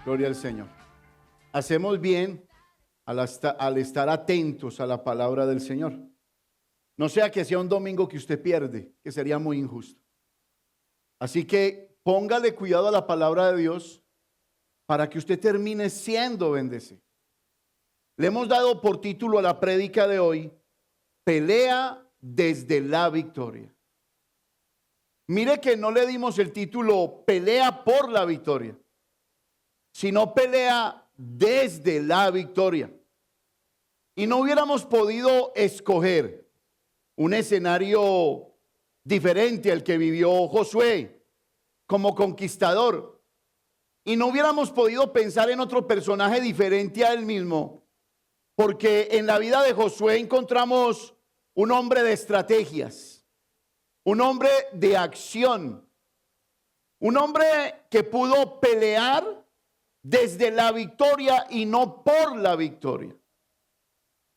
Gloria al Señor. Hacemos bien al estar atentos a la palabra del Señor. No sea que sea un domingo que usted pierde, que sería muy injusto. Así que póngale cuidado a la palabra de Dios para que usted termine siendo bendecido. Le hemos dado por título a la prédica de hoy: pelea desde la victoria. Mire que no le dimos el título pelea por la victoria, sino pelea desde la victoria. Y no hubiéramos podido escoger un escenario diferente al que vivió Josué como conquistador. Y no hubiéramos podido pensar en otro personaje diferente a él mismo, porque en la vida de Josué encontramos un hombre de estrategias, un hombre de acción, un hombre que pudo pelear desde la victoria y no por la victoria.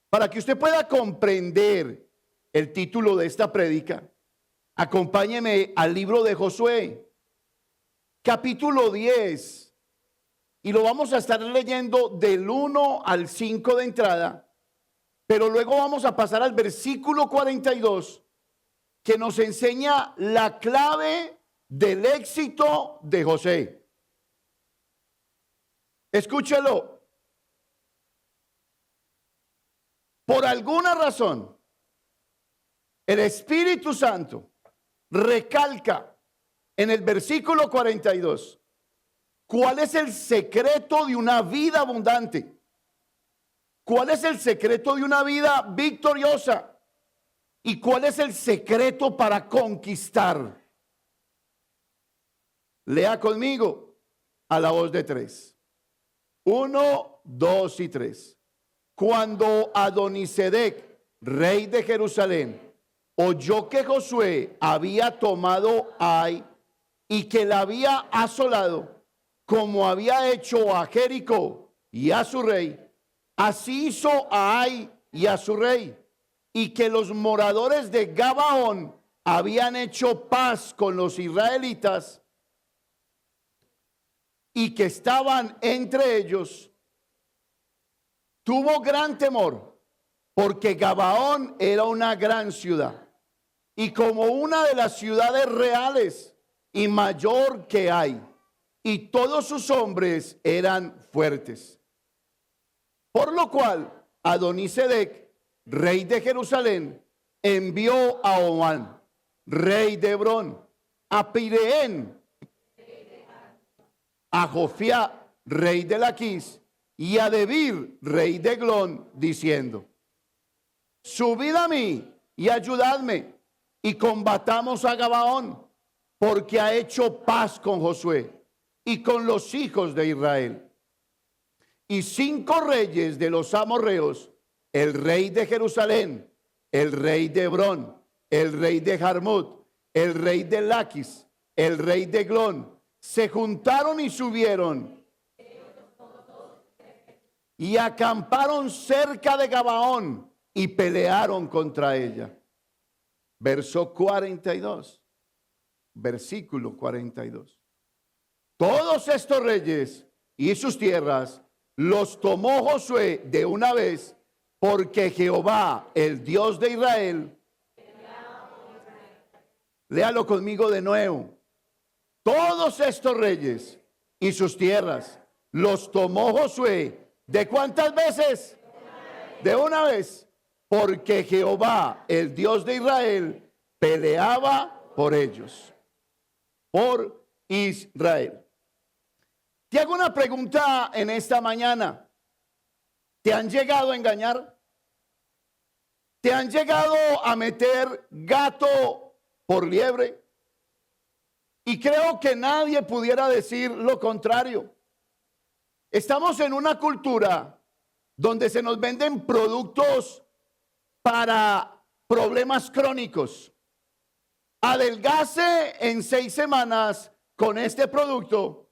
Para que usted pueda comprender el título de esta prédica, acompáñeme al libro de Josué, capítulo 10, y lo vamos a estar leyendo del 1 al 5 de entrada, pero luego vamos a pasar al versículo 42, que nos enseña la clave del éxito de José. Escúchelo. Por alguna razón, el Espíritu Santo recalca en el versículo 42 cuál es el secreto de una vida abundante, cuál es el secreto de una vida victoriosa y cuál es el secreto para conquistar. Lea conmigo a la voz de 3. 1, 2 y 3. Cuando Adonisedec, rey de Jerusalén, oyó que Josué había tomado Ai y que la había asolado, como había hecho a Jericó y a su rey, así hizo a Ai y a su rey, y que los moradores de Gabaón habían hecho paz con los israelitas y que estaban entre ellos, tuvo gran temor, porque Gabaón era una gran ciudad y como una de las ciudades reales y mayor que hay, y todos sus hombres eran fuertes. Por lo cual Adonisedec, rey de Jerusalén, envió a Omán, rey de Hebrón, a Pireén, a Jofía, rey de Laquis, y a Debir, rey de Eglón, diciendo: subid a mí y ayudadme, y combatamos a Gabaón, porque ha hecho paz con Josué y con los hijos de Israel. Y 5 reyes de los amorreos, el rey de Jerusalén, el rey de Hebrón, el rey de Jarmut, el rey de Laquis, el rey de Eglón, se juntaron y subieron y acamparon cerca de Gabaón y pelearon contra ella. Verso 42, versículo 42. Todos estos reyes y sus tierras los tomó Josué de una vez, porque Jehová, el Dios de Israel, léalo conmigo de nuevo. Todos estos reyes y sus tierras los tomó Josué. ¿De cuántas veces? De una vez. Porque Jehová, el Dios de Israel, peleaba por ellos. Por Israel. Te hago una pregunta en esta mañana. ¿Te han llegado a engañar? ¿Te han llegado a meter gato por liebre? Y creo que nadie pudiera decir lo contrario. Estamos en una cultura donde se nos venden productos para problemas crónicos. Adelgace en 6 semanas con este producto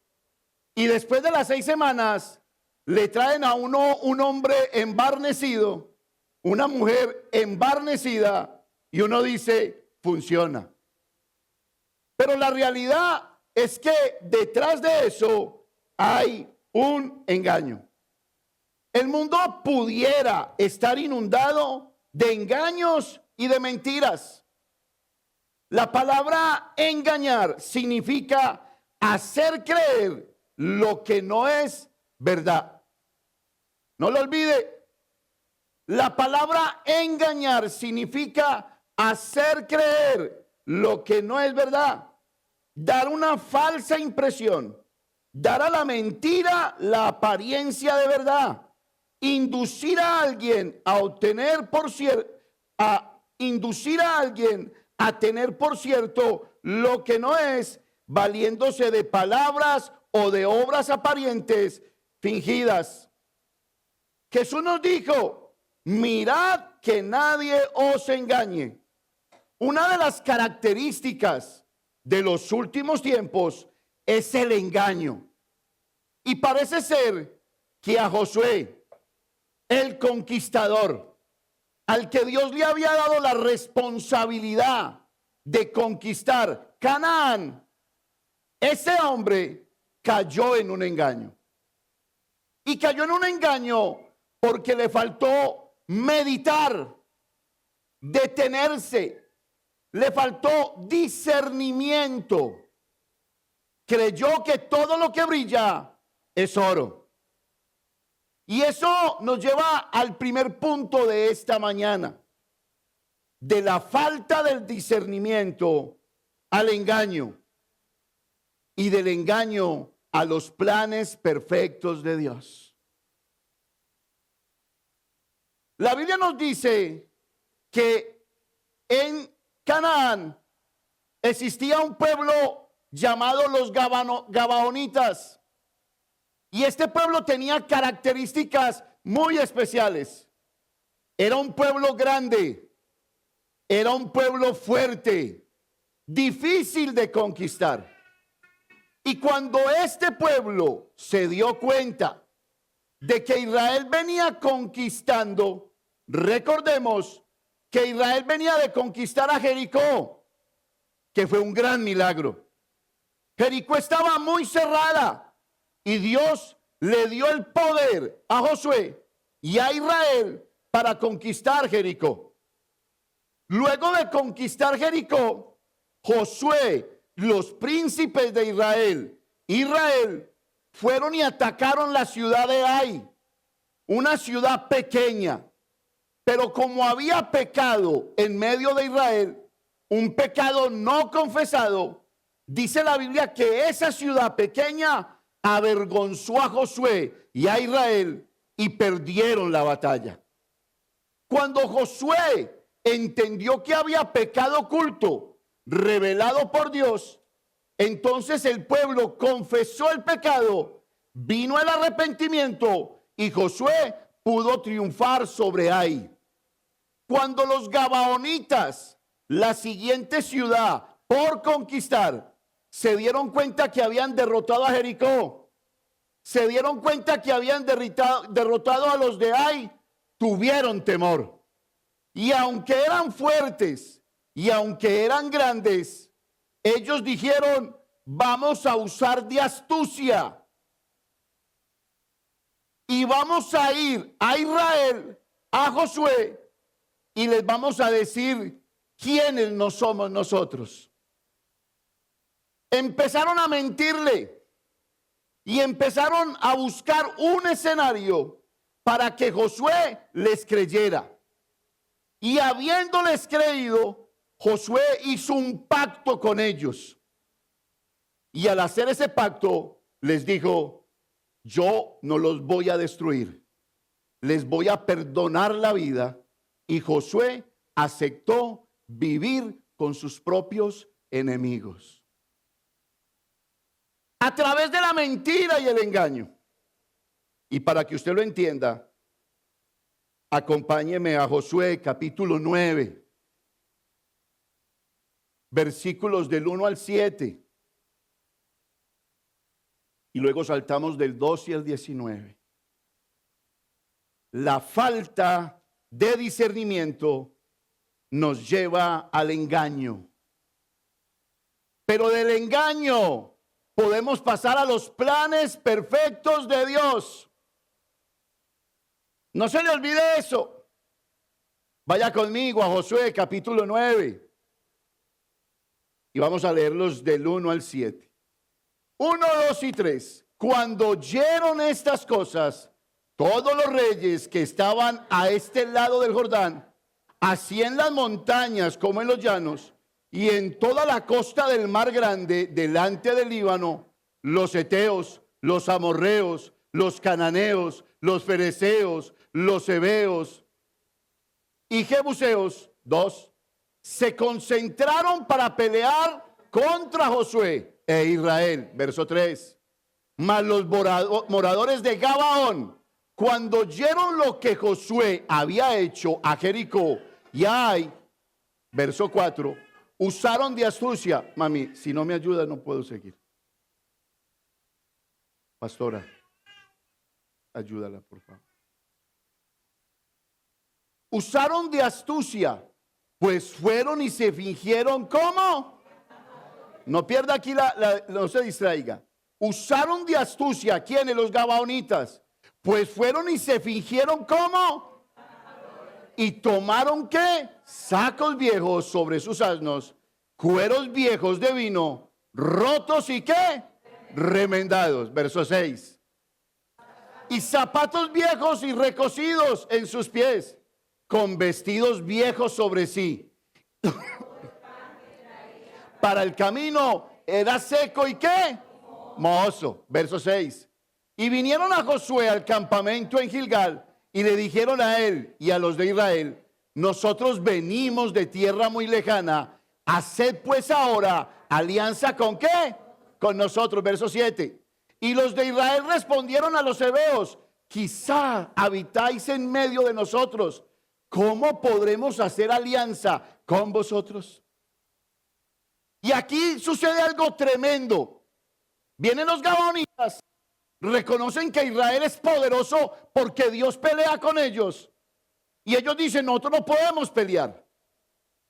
y después de las 6 semanas le traen a uno un hombre embarnecido, una mujer embarnecida y uno dice, funciona. Pero la realidad es que detrás de eso hay un engaño. El mundo pudiera estar inundado de engaños y de mentiras. La palabra engañar significa hacer creer lo que no es verdad. No lo olvide. La palabra engañar significa hacer creer lo que no es verdad. Dar una falsa impresión. Dar a la mentira la apariencia de verdad. Inducir a alguien a obtener por cierto, inducir a alguien a tener por cierto lo que no es, valiéndose de palabras o de obras aparentes fingidas. Jesús nos dijo: mirad que nadie os engañe. Una de las características de los últimos tiempos es el engaño. Y parece ser que a Josué, el conquistador, al que Dios le había dado la responsabilidad de conquistar Canaán, ese hombre cayó en un engaño. Y cayó en un engaño porque le faltó meditar, detenerse, le faltó discernimiento. Creyó que todo lo que brilla es oro. Y eso nos lleva al primer punto de esta mañana, de la falta del discernimiento al engaño y del engaño a los planes perfectos de Dios. La Biblia nos dice que en Canaán existía un pueblo llamado los Gabaonitas. Y este pueblo tenía características muy especiales. Era un pueblo grande, era un pueblo fuerte, difícil de conquistar. Y cuando este pueblo se dio cuenta de que Israel venía conquistando, recordemos que Israel venía de conquistar a Jericó, que fue un gran milagro. Jericó estaba muy cerrada. Y Dios le dio el poder a Josué y a Israel para conquistar Jericó. Luego de conquistar Jericó, Josué, los príncipes de Israel fueron y atacaron la ciudad de Ai, una ciudad pequeña. Pero como había pecado en medio de Israel, un pecado no confesado, dice la Biblia que esa ciudad pequeña avergonzó a Josué y a Israel y perdieron la batalla. Cuando Josué entendió que había pecado oculto revelado por Dios, entonces el pueblo confesó el pecado, vino el arrepentimiento y Josué pudo triunfar sobre Ai. Cuando los Gabaonitas, la siguiente ciudad por conquistar, se dieron cuenta que habían derrotado a Jericó, se dieron cuenta que habían derrotado a los de Ai, tuvieron temor. Y aunque eran fuertes y aunque eran grandes, ellos dijeron: vamos a usar de astucia y vamos a ir a Israel, a Josué, y les vamos a decir quiénes no somos nosotros. Empezaron a mentirle y empezaron a buscar un escenario para que Josué les creyera. Y habiéndoles creído, Josué hizo un pacto con ellos. Y al hacer ese pacto, les dijo: yo no los voy a destruir, les voy a perdonar la vida. Y Josué aceptó vivir con sus propios enemigos. A través de la mentira y el engaño. Y para que usted lo entienda, acompáñeme a Josué capítulo 9, versículos del 1 al 7. Y luego saltamos del 12 al 19. La falta de discernimiento nos lleva al engaño. Pero del engaño podemos pasar a los planes perfectos de Dios. No se le olvide eso. Vaya conmigo a Josué capítulo 9. Y vamos a leerlos del 1 al 7. 1, 2 y 3. Cuando oyeron estas cosas, todos los reyes que estaban a este lado del Jordán, así en las montañas como en los llanos, y en toda la costa del mar grande, delante del Líbano, los heteos, los amorreos, los cananeos, los fereceos, los heveos y jebuseos, 2, se concentraron para pelear contra Josué e Israel. Verso 3. Mas los moradores de Gabaón, cuando oyeron lo que Josué había hecho a Jericó y a Ai, verso 4, usaron de astucia. Mami, si no me ayuda no puedo seguir. Pastora, ayúdala por favor. Usaron de astucia, pues fueron y se fingieron ¿cómo? No pierda aquí no se distraiga. Usaron de astucia, ¿quiénes? Los gabaonitas. Pues fueron y se fingieron ¿cómo? Y tomaron ¿qué? Sacos viejos sobre sus asnos, cueros viejos de vino, rotos y ¿qué? Remendados. Verso 6. Y zapatos viejos y recocidos en sus pies, con vestidos viejos sobre sí. Para el camino era seco y ¿qué? Mohoso. Verso 6. Y vinieron a Josué al campamento en Gilgal y le dijeron a él y a los de Israel: nosotros venimos de tierra muy lejana, haced pues ahora alianza ¿con qué? Con nosotros. Verso 7. Y los de Israel respondieron a los heveos: quizá habitáis en medio de nosotros, ¿cómo podremos hacer alianza con vosotros? Y aquí sucede algo tremendo. Vienen los gabaonitas, reconocen que Israel es poderoso porque Dios pelea con ellos. Y ellos dicen: nosotros no podemos pelear.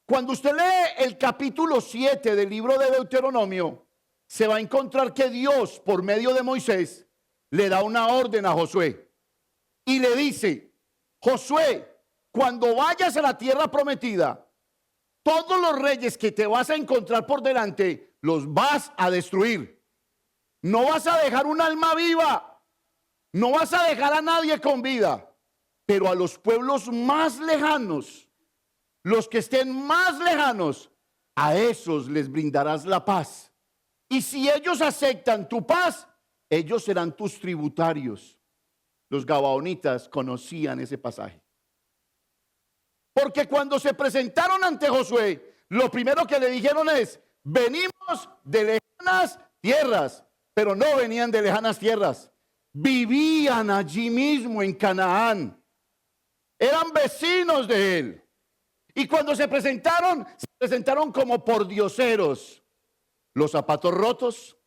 Cuando usted lee el capítulo 7 del libro de Deuteronomio, se va a encontrar que Dios, por medio de Moisés, le da una orden a Josué. Y le dice: Josué, cuando vayas a la tierra prometida, todos los reyes que te vas a encontrar por delante, los vas a destruir. No vas a dejar un alma viva. No vas a dejar a nadie con vida. Pero a los pueblos más lejanos, los que estén más lejanos, a esos les brindarás la paz. Y si ellos aceptan tu paz, ellos serán tus tributarios. Los gabaonitas conocían ese pasaje. Porque cuando se presentaron ante Josué, lo primero que le dijeron es: venimos de lejanas tierras. Pero no venían de lejanas tierras. Vivían allí mismo en Canaán. Eran vecinos de él. Y cuando se presentaron como pordioseros. Los zapatos rotos,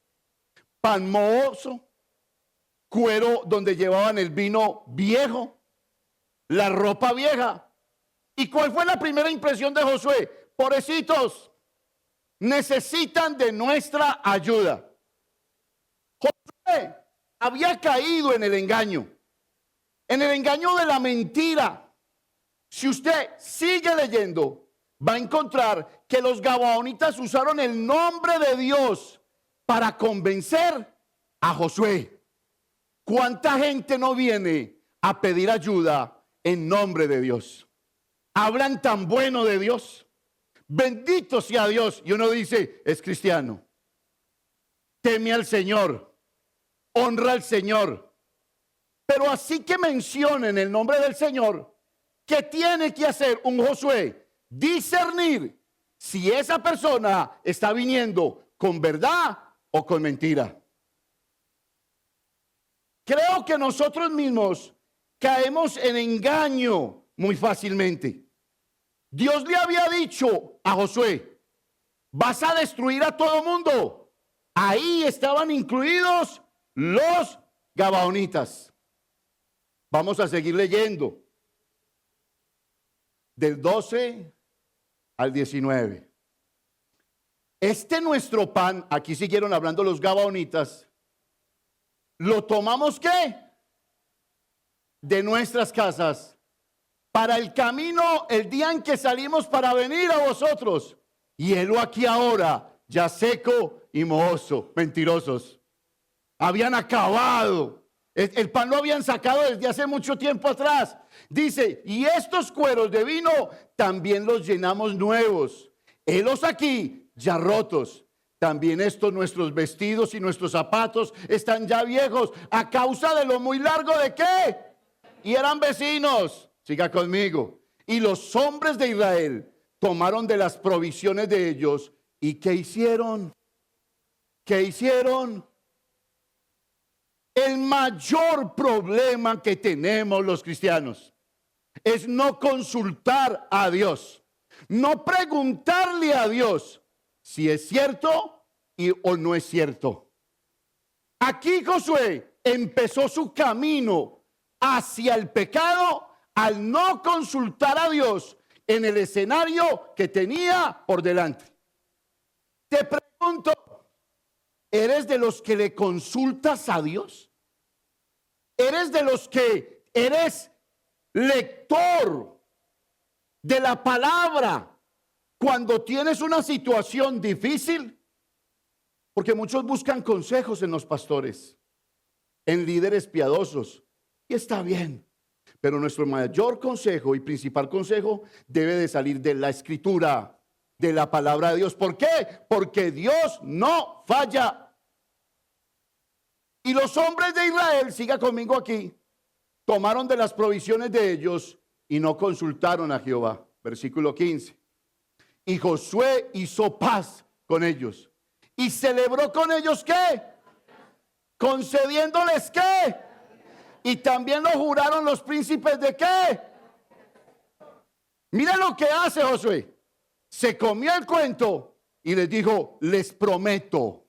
pan mohoso, cuero donde llevaban el vino viejo, la ropa vieja. ¿Y cuál fue la primera impresión de Josué? Pobrecitos, necesitan de nuestra ayuda. Josué había caído en el engaño de la mentira. Si usted sigue leyendo, va a encontrar que los gabaonitas usaron el nombre de Dios para convencer a Josué. ¿Cuánta gente no viene a pedir ayuda en nombre de Dios? Hablan tan bueno de Dios. Bendito sea Dios. Y uno dice: es cristiano. Teme al Señor. Honra al Señor. Pero así que mencionen el nombre del Señor, ¿qué tiene que hacer un Josué? Discernir si esa persona está viniendo con verdad o con mentira. Creo que nosotros mismos caemos en engaño muy fácilmente. Dios le había dicho a Josué: vas a destruir a todo mundo. Ahí estaban incluidos los gabaonitas. Vamos a seguir leyendo del 12 al 19. este nuestro pan, aquí siguieron hablando los gabaonitas, ¿lo tomamos qué? De nuestras casas, para el camino, el día en que salimos para venir a vosotros. Y helo aquí ahora, ya seco y mohoso. Mentirosos. Habían acabado. El pan lo habían sacado desde hace mucho tiempo atrás. Dice, y estos cueros de vino también los llenamos nuevos. Helos aquí, ya rotos. También estos nuestros vestidos y nuestros zapatos están ya viejos a causa de lo muy largo de ¿qué? Y eran vecinos. Siga conmigo. Y los hombres de Israel tomaron de las provisiones de ellos. ¿Y qué hicieron? ¿Qué hicieron? El mayor problema que tenemos los cristianos es no consultar a Dios, no preguntarle a Dios si es cierto o no es cierto. Aquí Josué empezó su camino hacia el pecado al no consultar a Dios en el escenario que tenía por delante. Te pregunto, ¿eres de los que le consultas a Dios? ¿Eres de los que eres lector de la palabra cuando tienes una situación difícil? Porque muchos buscan consejos en los pastores, en líderes piadosos, y está bien. Pero nuestro mayor consejo y principal consejo debe de salir de la Escritura, de la palabra de Dios. ¿Por qué? Porque Dios no falla. Y los hombres de Israel, siga conmigo aquí, tomaron de las provisiones de ellos y no consultaron a Jehová. Versículo 15. Y Josué hizo paz con ellos y celebró con ellos ¿qué? Concediéndoles ¿qué? Y también lo juraron los príncipes de ¿qué? Mira lo que hace Josué. Se comió el cuento y les dijo, les prometo,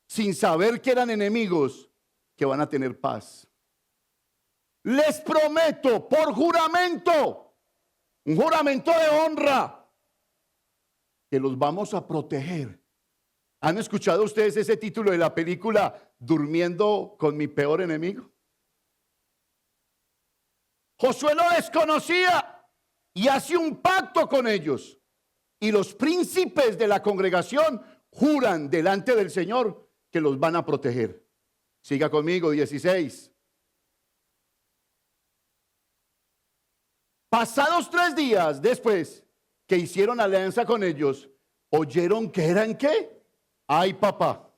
sin saber que eran enemigos, que van a tener paz. Les prometo por juramento, un juramento de honra, que los vamos a proteger. ¿Han escuchado ustedes ese título de la película Durmiendo con mi peor enemigo? Josué lo desconocía y hace un pacto con ellos. Y los príncipes de la congregación juran delante del Señor que los van a proteger. Siga conmigo, 16. Pasados 3 días después que hicieron alianza con ellos, oyeron que eran ¿qué? Ay, papá.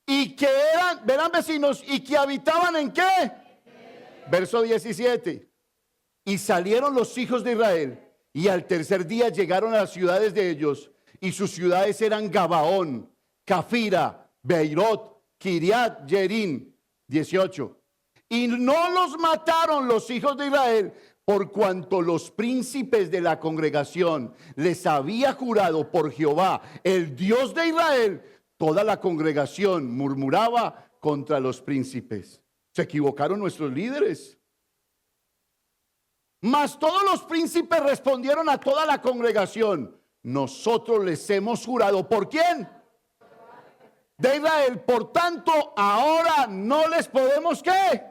Y que eran vecinos y que habitaban en ¿qué? Verso 17. Y salieron los hijos de Israel y al tercer día llegaron a las ciudades de ellos, y sus ciudades eran Gabaón, Cafira, Beirot, Kiriat Jearim. 18. Y no los mataron los hijos de Israel, por cuanto los príncipes de la congregación les había jurado por Jehová, el Dios de Israel. Toda la congregación murmuraba contra los príncipes. Se equivocaron nuestros líderes. Mas todos los príncipes respondieron a toda la congregación: nosotros les hemos jurado. ¿Por quién? De Israel. Por tanto, ahora no les podemos ¿qué?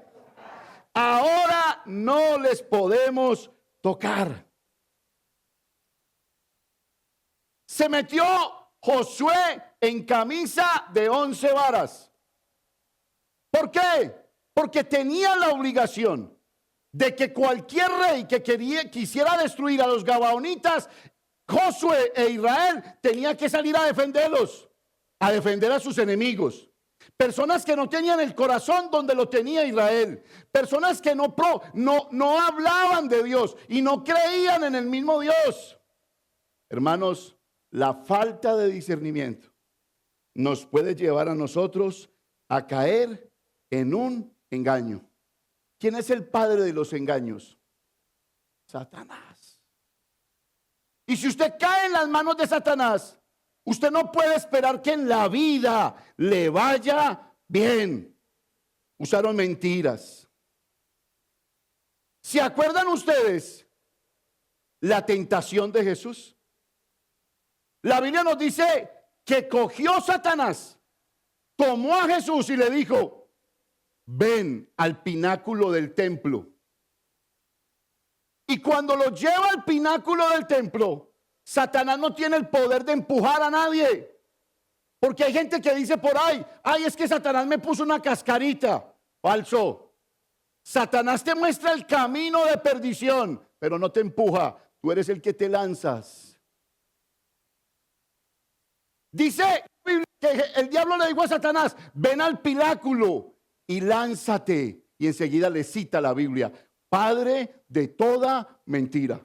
Ahora no les podemos tocar. Se metió Josué en camisa de 11 varas. ¿Por qué? Porque tenía la obligación de que cualquier rey que quisiera destruir a los gabaonitas, Josué e Israel tenía que salir a defenderlos, a defender a sus enemigos. Personas que no tenían el corazón donde lo tenía Israel. Personas que no hablaban de Dios y no creían en el mismo Dios. Hermanos, la falta de discernimiento nos puede llevar a nosotros a caer en un engaño. ¿Quién es el padre de los engaños? Satanás. Y si usted cae en las manos de Satanás, usted no puede esperar que en la vida le vaya bien. Usaron mentiras. ¿Se acuerdan ustedes la tentación de Jesús? La Biblia nos dice que cogió Satanás, tomó a Jesús y le dijo, ven al pináculo del templo. Y cuando lo lleva al pináculo del templo, Satanás no tiene el poder de empujar a nadie. Porque hay gente que dice por ahí, ay, es que Satanás me puso una cascarita. Falso. Satanás te muestra el camino de perdición, pero no te empuja. Tú eres el que te lanzas. Dice que el diablo le dijo a Satanás, ven al pináculo y lánzate. Y enseguida le cita la Biblia, padre de toda mentira.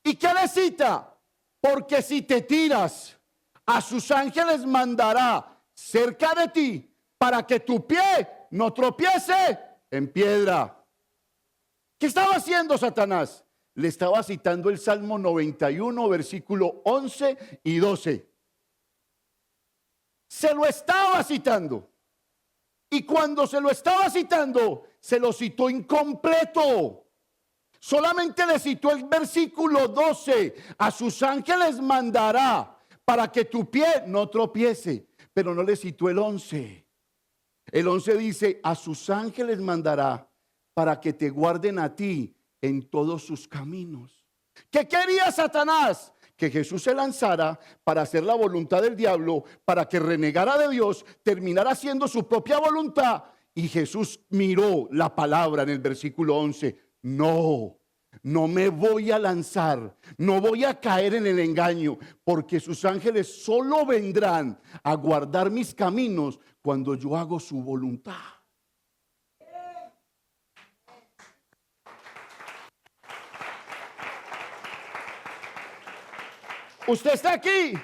¿Y qué le cita? Porque si te tiras, a sus ángeles mandará cerca de ti para que tu pie no tropiece en piedra. ¿Qué estaba haciendo Satanás? Le estaba citando el Salmo 91, versículo 11 y 12. Se lo estaba citando. Y cuando se lo estaba citando, se lo citó incompleto. Solamente le citó el versículo 12. A sus ángeles mandará para que tu pie no tropiece. Pero no le citó el 11. El 11 dice, a sus ángeles mandará para que te guarden a ti en todos sus caminos. ¿Qué quería Satanás? Que Jesús se lanzara para hacer la voluntad del diablo, para que renegara de Dios, terminara haciendo su propia voluntad. Y Jesús miró la palabra en el versículo 11. No me voy a lanzar, no voy a caer en el engaño, porque sus ángeles solo vendrán a guardar mis caminos cuando yo hago su voluntad. Usted está aquí.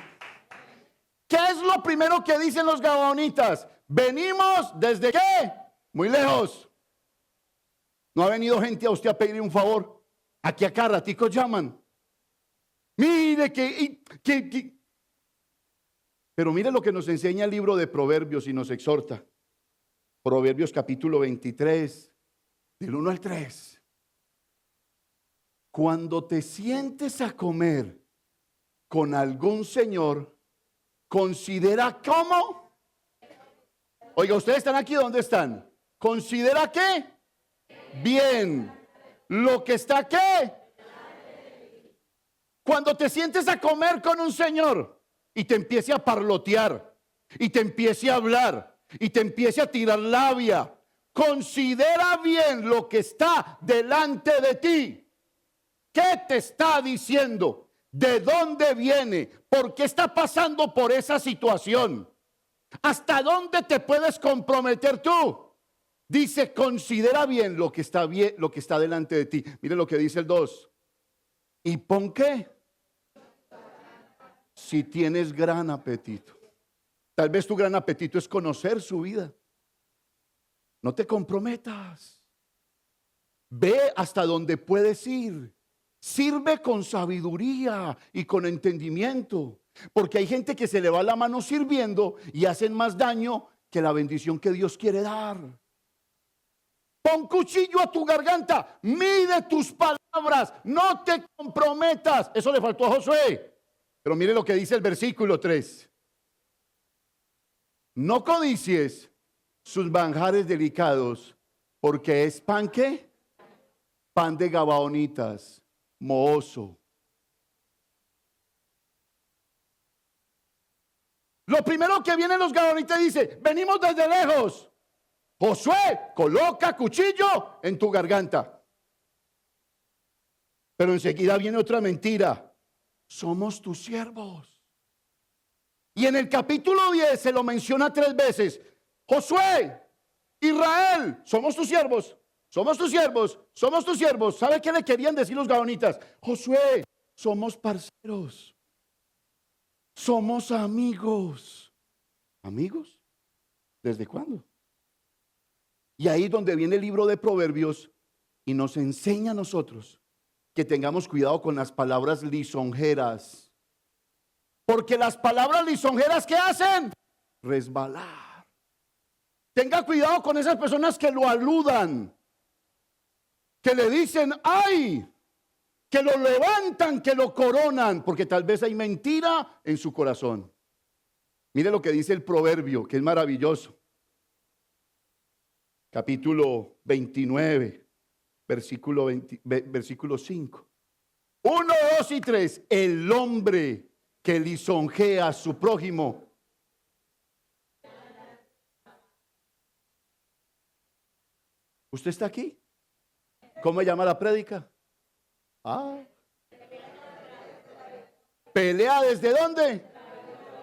¿Qué es lo primero que dicen los gabaonitas? Venimos desde ¿qué? Muy lejos. ¿No ha venido gente a usted a pedirle un favor? Aquí acá ratico llaman. Mire que. Pero mire lo que nos enseña el libro de Proverbios y nos exhorta. Proverbios capítulo 23, del 1 al 3. Cuando te sientes a comer con algún señor, considera cómo. Oiga, ustedes están aquí, ¿dónde están? Considera qué. Bien. Lo que está qué. Cuando te sientes a comer con un señor y te empiece a parlotear y te empiece a hablar y te empiece a tirar labia, considera bien lo que está delante de ti. ¿Qué te está diciendo? ¿De dónde viene? ¿Por qué está pasando por esa situación? ¿Hasta dónde te puedes comprometer tú? Dice, considera bien, lo que está delante de ti. Mire lo que dice el 2. ¿Y pon qué? Si tienes gran apetito. Tal vez tu gran apetito es conocer su vida. No te comprometas. Ve hasta donde puedes ir. Sirve con sabiduría y con entendimiento. Porque hay gente que se le va la mano sirviendo y hacen más daño que la bendición que Dios quiere dar. Pon cuchillo a tu garganta. Mide tus palabras. No te comprometas. Eso le faltó a Josué. Pero mire lo que dice el versículo 3. No codicies sus manjares delicados, porque es pan ¿qué? Pan de gabaonitas, mohoso. Lo primero que vienen los gabaonitas dice, venimos desde lejos. Josué, coloca cuchillo en tu garganta. Pero enseguida viene otra mentira. Somos tus siervos. Y en el capítulo 10 se lo menciona 3 veces. Josué, Israel, somos tus siervos. Somos tus siervos, somos tus siervos. ¿Sabe qué le querían decir los gabaonitas? Josué, somos parceros. Somos amigos. ¿Amigos? ¿Desde cuándo? Y ahí es donde viene el libro de Proverbios y nos enseña a nosotros que tengamos cuidado con las palabras lisonjeras. Porque las palabras lisonjeras, ¿qué hacen? Resbalar. Tenga cuidado con esas personas que lo aludan, que le dicen, ay, que lo levantan, que lo coronan, porque tal vez hay mentira en su corazón. Mire lo que dice el proverbio, que es maravilloso. Capítulo 29, versículo 5. 1, 2 y 3. El hombre que lisonjea a su prójimo. ¿Usted está aquí? ¿Cómo se llama la prédica? ¿Pelea desde dónde?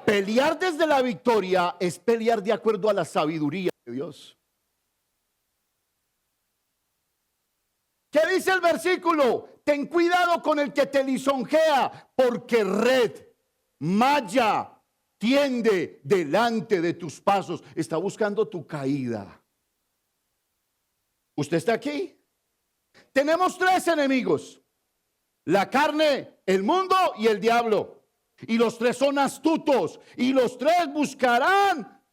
Pelear desde la victoria es pelear de acuerdo a la sabiduría de Dios. ¿Qué dice el versículo? Ten cuidado con el que te lisonjea, porque red, malla, tiende delante de tus pasos. Está buscando tu caída. ¿Usted está aquí? Tenemos 3 enemigos: la carne, el mundo y el diablo. Y los 3 son astutos. Y los 3 buscarán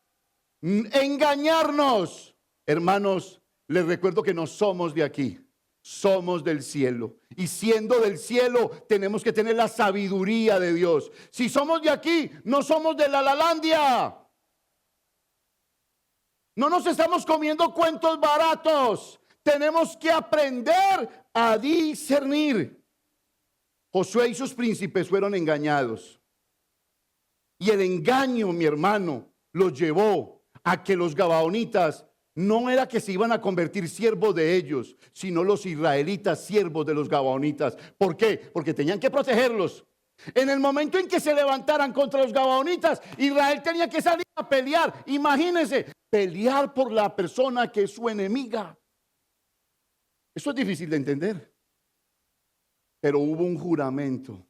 engañarnos. Hermanos, les recuerdo que no somos de aquí. Somos del cielo. Y siendo del cielo, tenemos que tener la sabiduría de Dios. Si somos de aquí, no somos de la Lalandia. No nos estamos comiendo cuentos baratos. Tenemos que aprender a discernir. Josué y sus príncipes fueron engañados. Y el engaño, mi hermano, los llevó a que los gabaonitas no era que se iban a convertir siervos de ellos, sino los israelitas siervos de los gabaonitas. ¿Por qué? Porque tenían que protegerlos. En el momento en que se levantaran contra los gabaonitas, Israel tenía que salir a pelear. Imagínense, pelear por la persona que es su enemiga. Eso es difícil de entender. Pero hubo un juramento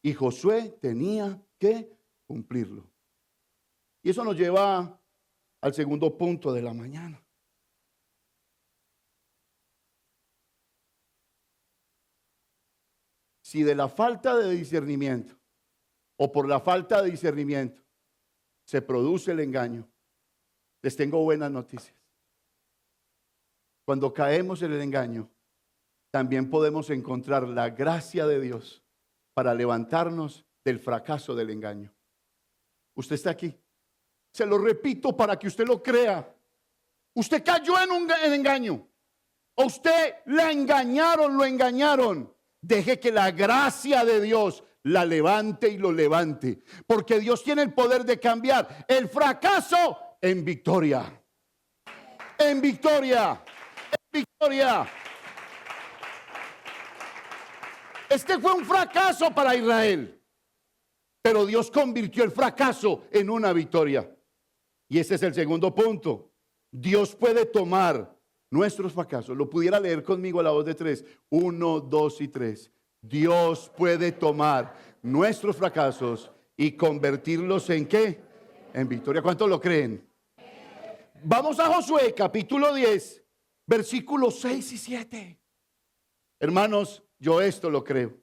y Josué tenía que cumplirlo. Y eso nos lleva al segundo punto de la mañana. Si de la falta de discernimiento o por la falta de discernimiento se produce el engaño, les tengo buenas noticias. Cuando caemos en el engaño, también podemos encontrar la gracia de Dios para levantarnos del fracaso del engaño. Usted está aquí. Se lo repito para que usted lo crea. Usted cayó en un engaño. O usted la engañaron, lo engañaron. Deje que la gracia de Dios la levante y lo levante. Porque Dios tiene el poder de cambiar el fracaso en victoria. En victoria. En victoria. Este fue un fracaso para Israel. Pero Dios convirtió el fracaso en una victoria. Y ese es el segundo punto. Dios puede tomar nuestros fracasos. Lo pudiera leer conmigo a la voz de 3. 1, 2 y 3. Dios puede tomar nuestros fracasos y convertirlos en ¿qué? En victoria. ¿Cuántos lo creen? Vamos a Josué capítulo 10, versículos 6 y 7. Hermanos, yo esto lo creo.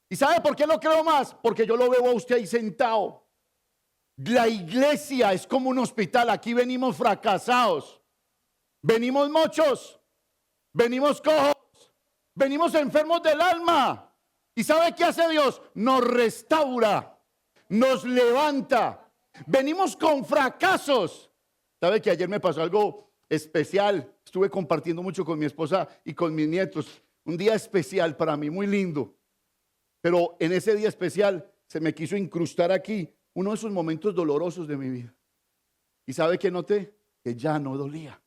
¿Y sabe por qué lo creo más? Porque yo lo veo a usted ahí sentado. La iglesia es como un hospital. Aquí venimos fracasados. Venimos mochos. Venimos cojos. Venimos enfermos del alma. ¿Y sabe qué hace Dios? Nos restaura. Nos levanta. Venimos con fracasos. ¿Sabe que ayer me pasó algo especial? Estuve compartiendo mucho con mi esposa y con mis nietos. Un día especial para mí, muy lindo. Pero en ese día especial se me quiso incrustar aquí uno de esos momentos dolorosos de mi vida. ¿Y sabe qué noté? Que ya no dolía.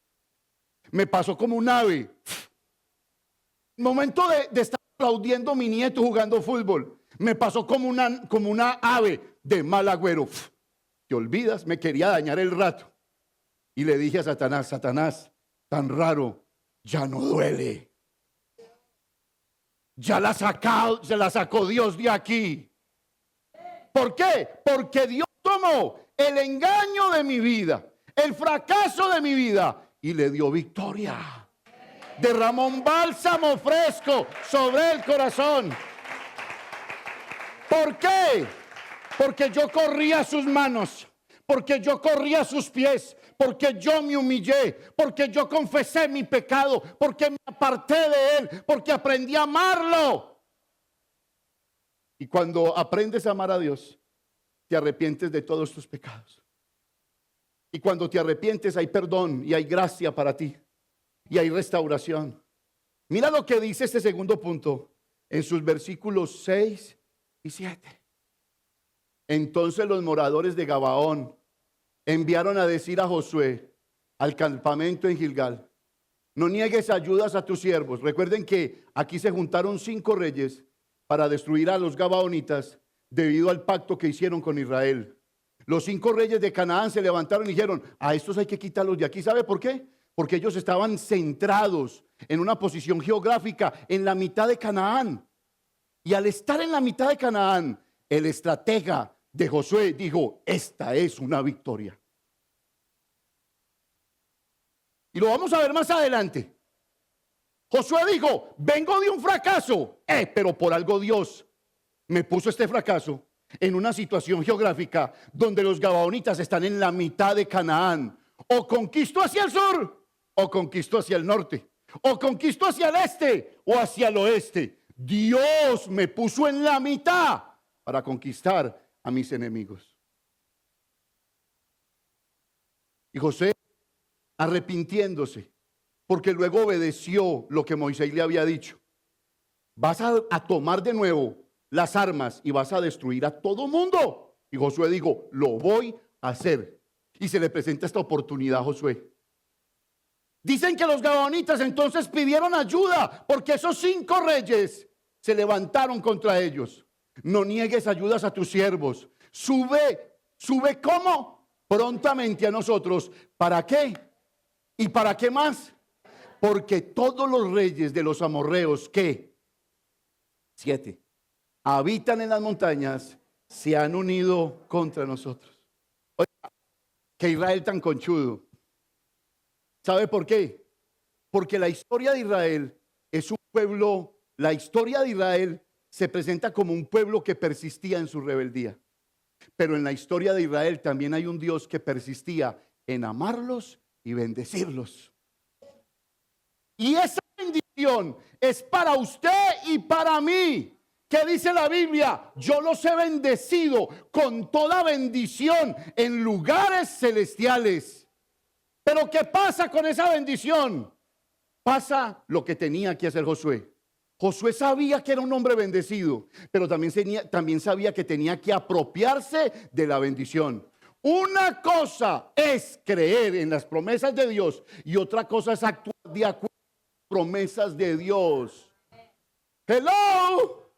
Me pasó como un ave. Momento de estar aplaudiendo a mi nieto jugando fútbol. Me pasó como una ave de mal agüero. ¿Te olvidas? Me quería dañar el rato. Y le dije a Satanás, Satanás, tan raro, ya no duele. Ya se la sacó Dios de aquí. ¿Por qué? Porque Dios tomó el engaño de mi vida, el fracaso de mi vida y le dio victoria. Derramó un bálsamo fresco sobre el corazón. ¿Por qué? Porque yo corría a sus manos, porque yo corría a sus pies, porque yo me humillé, porque yo confesé mi pecado, porque me aparté de él, porque aprendí a amarlo. Y cuando aprendes a amar a Dios, te arrepientes de todos tus pecados. Y cuando te arrepientes hay perdón y hay gracia para ti y hay restauración. Mira lo que dice este segundo punto en sus versículos 6 y 7. Entonces los moradores de Gabaón enviaron a decir a Josué al campamento en Gilgal: no niegues ayudas a tus siervos. Recuerden que aquí se juntaron 5 reyes para destruir a los gabaonitas debido al pacto que hicieron con Israel. Los 5 reyes de Canaán se levantaron y dijeron: a estos hay que quitarlos de aquí. ¿Sabe por qué? Porque ellos estaban centrados en una posición geográfica en la mitad de Canaán. Y al estar en la mitad de Canaán, el estratega de Josué dijo: esta es una victoria. Y lo vamos a ver más adelante. Josué dijo: vengo de un fracaso, pero por algo Dios me puso este fracaso en una situación geográfica donde los gabaonitas están en la mitad de Canaán. O conquisto hacia el sur, o conquisto hacia el norte, o conquisto hacia el este, o hacia el oeste. Dios me puso en la mitad para conquistar a mis enemigos. Y José, arrepintiéndose, porque luego obedeció lo que Moisés le había dicho: vas a tomar de nuevo las armas y vas a destruir a todo mundo. Y Josué dijo: lo voy a hacer. Y se le presenta esta oportunidad a Josué. Dicen que los gabaonitas entonces pidieron ayuda porque esos 5 reyes se levantaron contra ellos. No niegues ayudas a tus siervos. Sube ¿cómo? Prontamente a nosotros. ¿Para qué? ¿Y para qué más? Porque todos los reyes de los amorreos que 7 habitan en las montañas se han unido contra nosotros. Oiga, que Israel tan conchudo. ¿Sabe por qué? Porque la historia de Israel es un pueblo, la historia de Israel se presenta como un pueblo que persistía en su rebeldía. Pero en la historia de Israel también hay un Dios que persistía en amarlos y bendecirlos. Y esa bendición es para usted y para mí. ¿Qué dice la Biblia? Yo los he bendecido con toda bendición en lugares celestiales. Pero ¿qué pasa con esa bendición? Pasa lo que tenía que hacer Josué. Josué sabía que era un hombre bendecido, pero también sabía que tenía que apropiarse de la bendición. Una cosa es creer en las promesas de Dios y otra cosa es actuar de acuerdo a las promesas de Dios. Hello,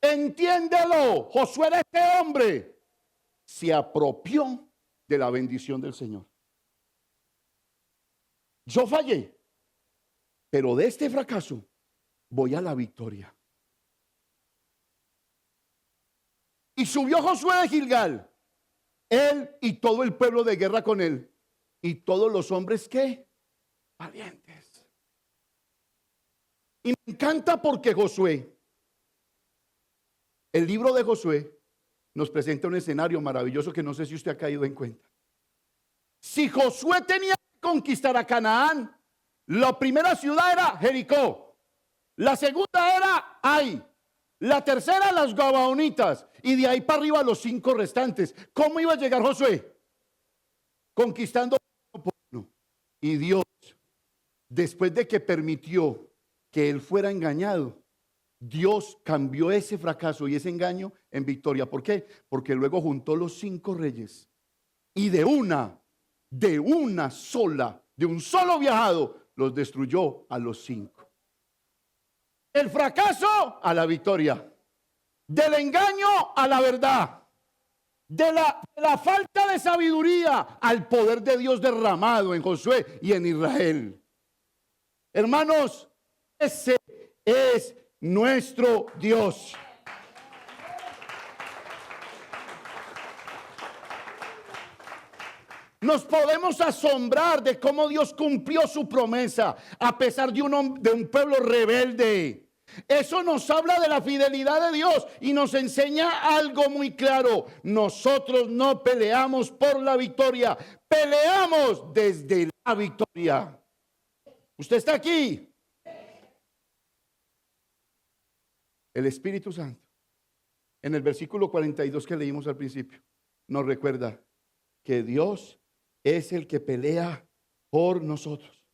entiéndelo. Josué era este hombre, se apropió de la bendición del Señor. Yo fallé, pero de este fracaso voy a la victoria. Y subió Josué de Gilgal, él y todo el pueblo de guerra con él, y todos los hombres que valientes. Y me encanta porque Josué, el libro de Josué, nos presenta un escenario maravilloso que no sé si usted ha caído en cuenta. Si Josué tenía que conquistar a Canaán, la primera ciudad era Jericó, la segunda era Ai, la tercera las gabaonitas, y de ahí para arriba los 5 restantes. ¿Cómo iba a llegar Josué? Conquistando por uno. Y Dios, después de que permitió que él fuera engañado, Dios cambió ese fracaso y ese engaño en victoria. ¿Por qué? Porque luego juntó los 5 reyes y de un solo viajado, los destruyó a los 5. El fracaso a la victoria, del engaño a la verdad, de la falta de sabiduría al poder de Dios derramado en Josué y en Israel. Hermanos, ese es nuestro Dios. Nos podemos asombrar de cómo Dios cumplió su promesa a pesar de un pueblo rebelde, Eso nos habla de la fidelidad de Dios y nos enseña algo muy claro. Nosotros no peleamos por la victoria, peleamos desde la victoria. ¿Usted está aquí? El Espíritu Santo, en el versículo 42 que leímos al principio, nos recuerda que Dios es el que pelea por nosotros.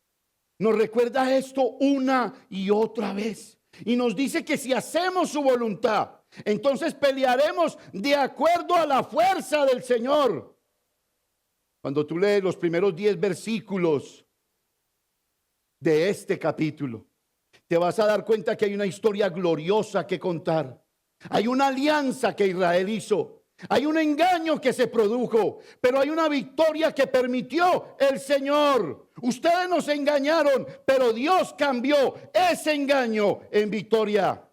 Nos recuerda esto una y otra vez. Y nos dice que si hacemos su voluntad, entonces pelearemos de acuerdo a la fuerza del Señor. Cuando tú lees los primeros 10 versículos de este capítulo, te vas a dar cuenta que hay una historia gloriosa que contar. Hay una alianza que Israel hizo. Hay un engaño que se produjo, pero hay una victoria que permitió el Señor. Ustedes nos engañaron, pero Dios cambió ese engaño en victoria.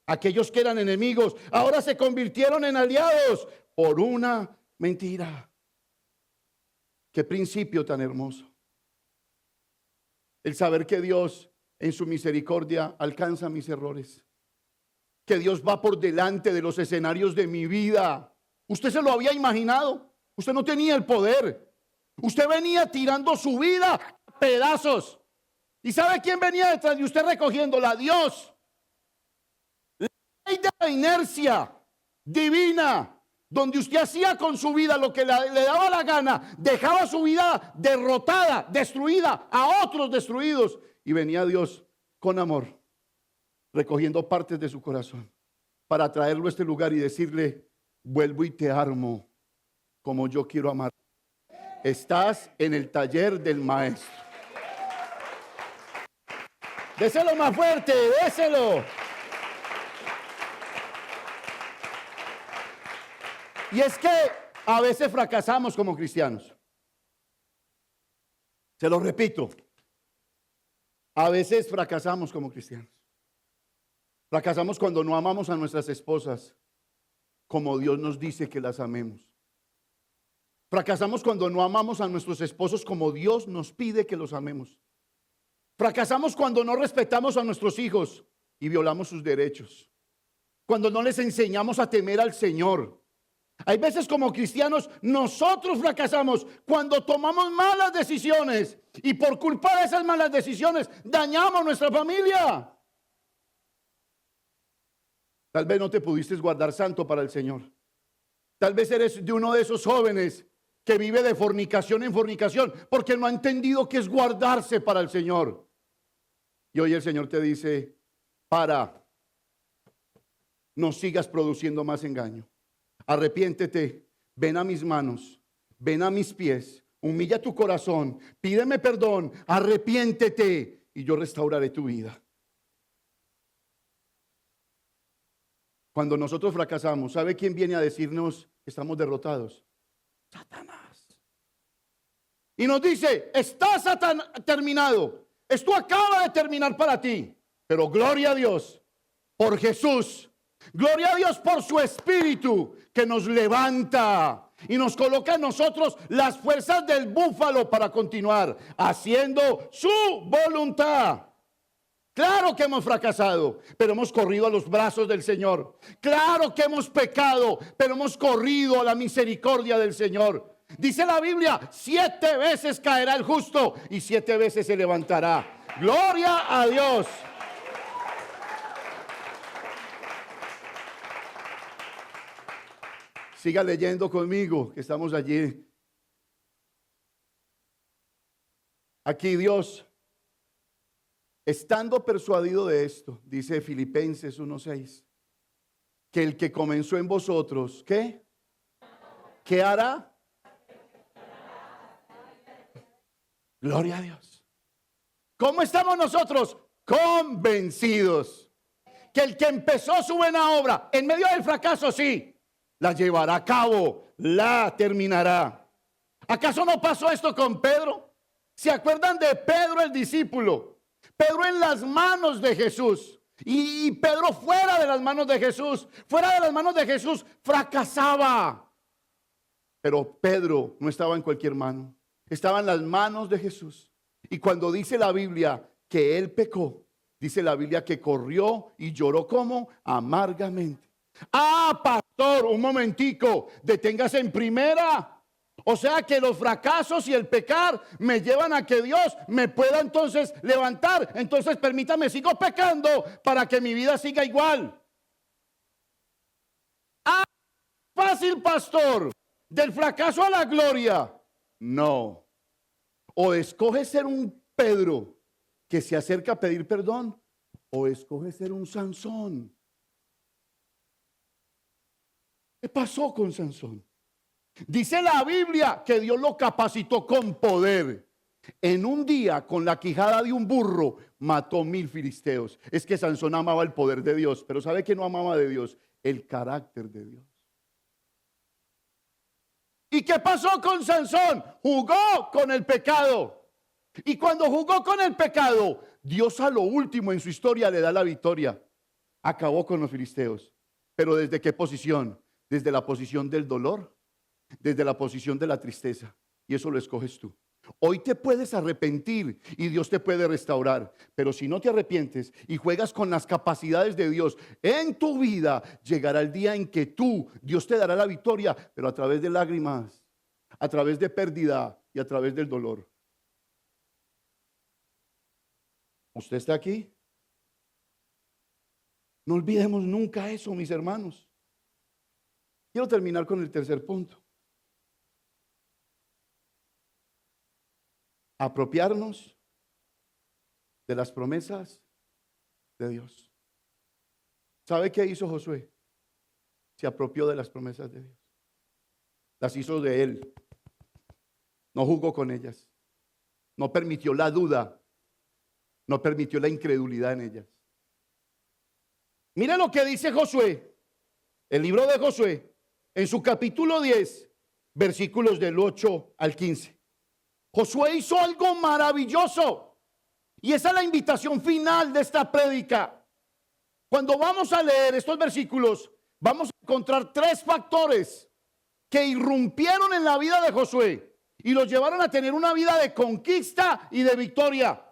Aquellos que eran enemigos ahora se convirtieron en aliados por una mentira. Qué principio tan hermoso. El saber que Dios en su misericordia alcanza mis errores. Que Dios va por delante de los escenarios de mi vida. ¿Usted se lo había imaginado? Usted no tenía el poder. Usted venía tirando su vida a pedazos. ¿Y sabe quién venía detrás de usted recogiéndola? Dios. La ley de la inercia divina, donde usted hacía con su vida lo que le daba la gana, dejaba su vida derrotada, destruida, a otros destruidos. Y venía Dios con amor, recogiendo partes de su corazón, para traerlo a este lugar y decirle: vuelvo y te armo como yo quiero amar. Estás en el taller del maestro. Déselo más fuerte, déselo. Y es que a veces fracasamos como cristianos. Se lo repito. A veces fracasamos como cristianos. Fracasamos cuando no amamos a nuestras esposas como Dios nos dice que las amemos. Fracasamos cuando no amamos a nuestros esposos como Dios nos pide que los amemos. Fracasamos cuando no respetamos a nuestros hijos y violamos sus derechos. Cuando no les enseñamos a temer al Señor. Hay veces como cristianos nosotros fracasamos cuando tomamos malas decisiones y por culpa de esas malas decisiones dañamos nuestra familia. Tal vez no te pudiste guardar santo para el Señor. Tal vez eres de uno de esos jóvenes que vive de fornicación en fornicación porque no ha entendido qué es guardarse para el Señor. Y hoy el Señor te dice: no sigas produciendo más engaño. Arrepiéntete, ven a mis manos, ven a mis pies, humilla tu corazón, pídeme perdón, arrepiéntete y yo restauraré tu vida. Cuando nosotros fracasamos, ¿sabe quién viene a decirnos que estamos derrotados? Satanás. Y nos dice: está terminado. Esto acaba de terminar para ti. Pero gloria a Dios por Jesús. Gloria a Dios por su Espíritu que nos levanta y nos coloca en nosotros las fuerzas del búfalo para continuar haciendo su voluntad. Claro que hemos fracasado, pero hemos corrido a los brazos del Señor. Claro que hemos pecado, pero hemos corrido a la misericordia del Señor. Dice la Biblia: 7 veces caerá el justo y 7 veces se levantará. Gloria a Dios. Siga leyendo conmigo, que estamos allí. Aquí Dios, estando persuadido de esto, dice Filipenses 1:6, que el que comenzó en vosotros, ¿qué? ¿Qué hará? Gloria a Dios. ¿Cómo estamos nosotros? Convencidos que el que empezó su buena obra, en medio del fracaso, sí, la llevará a cabo, la terminará. ¿Acaso no pasó esto con Pedro? ¿Se acuerdan de Pedro el discípulo? Pedro en las manos de Jesús. Y Pedro fuera de las manos de Jesús. Fuera de las manos de Jesús fracasaba. Pero Pedro no estaba en cualquier mano. Estaba en las manos de Jesús. Y cuando dice la Biblia que él pecó, Dice la Biblia que corrió y lloró como amargamente. Ah, pastor, un momentico, deténgase en primera. O sea que los fracasos y el pecar me llevan a que Dios me pueda entonces levantar. Entonces permítame, sigo pecando para que mi vida siga igual. Ah, fácil, pastor, del fracaso a la gloria. No. O escoge ser un Pedro que se acerca a pedir perdón, o escoge ser un Sansón. ¿Qué pasó con Sansón? Dice la Biblia que Dios lo capacitó con poder. En un día, con la quijada de un burro, mató 1000 filisteos. Es que Sansón amaba el poder de Dios, pero ¿sabe qué no amaba de Dios? El carácter de Dios. ¿Y qué pasó con Sansón? Jugó con el pecado. Y cuando jugó con el pecado, Dios a lo último en su historia le da la victoria. Acabó con los filisteos. ¿Pero desde qué posición? Desde la posición del dolor, desde la posición de la tristeza. Y eso lo escoges tú. Hoy te puedes arrepentir y Dios te puede restaurar. Pero si no te arrepientes y juegas con las capacidades de Dios en tu vida, llegará el día en que Dios te dará la victoria, pero a través de lágrimas, a través de pérdida y a través del dolor. ¿Usted está aquí? No olvidemos nunca eso, mis hermanos. Quiero terminar con el tercer punto. Apropiarnos de las promesas de Dios. ¿Sabe qué hizo Josué? Se apropió de las promesas de Dios. Las hizo de él. No jugó con ellas. No permitió la duda. No permitió la incredulidad en ellas. Mire lo que dice Josué. El libro de Josué, en su capítulo 10, versículos del 8 al 15. Josué hizo algo maravilloso. Y esa es la invitación final de esta prédica. Cuando vamos a leer estos versículos, vamos a encontrar 3 factores que irrumpieron en la vida de Josué y los llevaron a tener una vida de conquista y de victoria.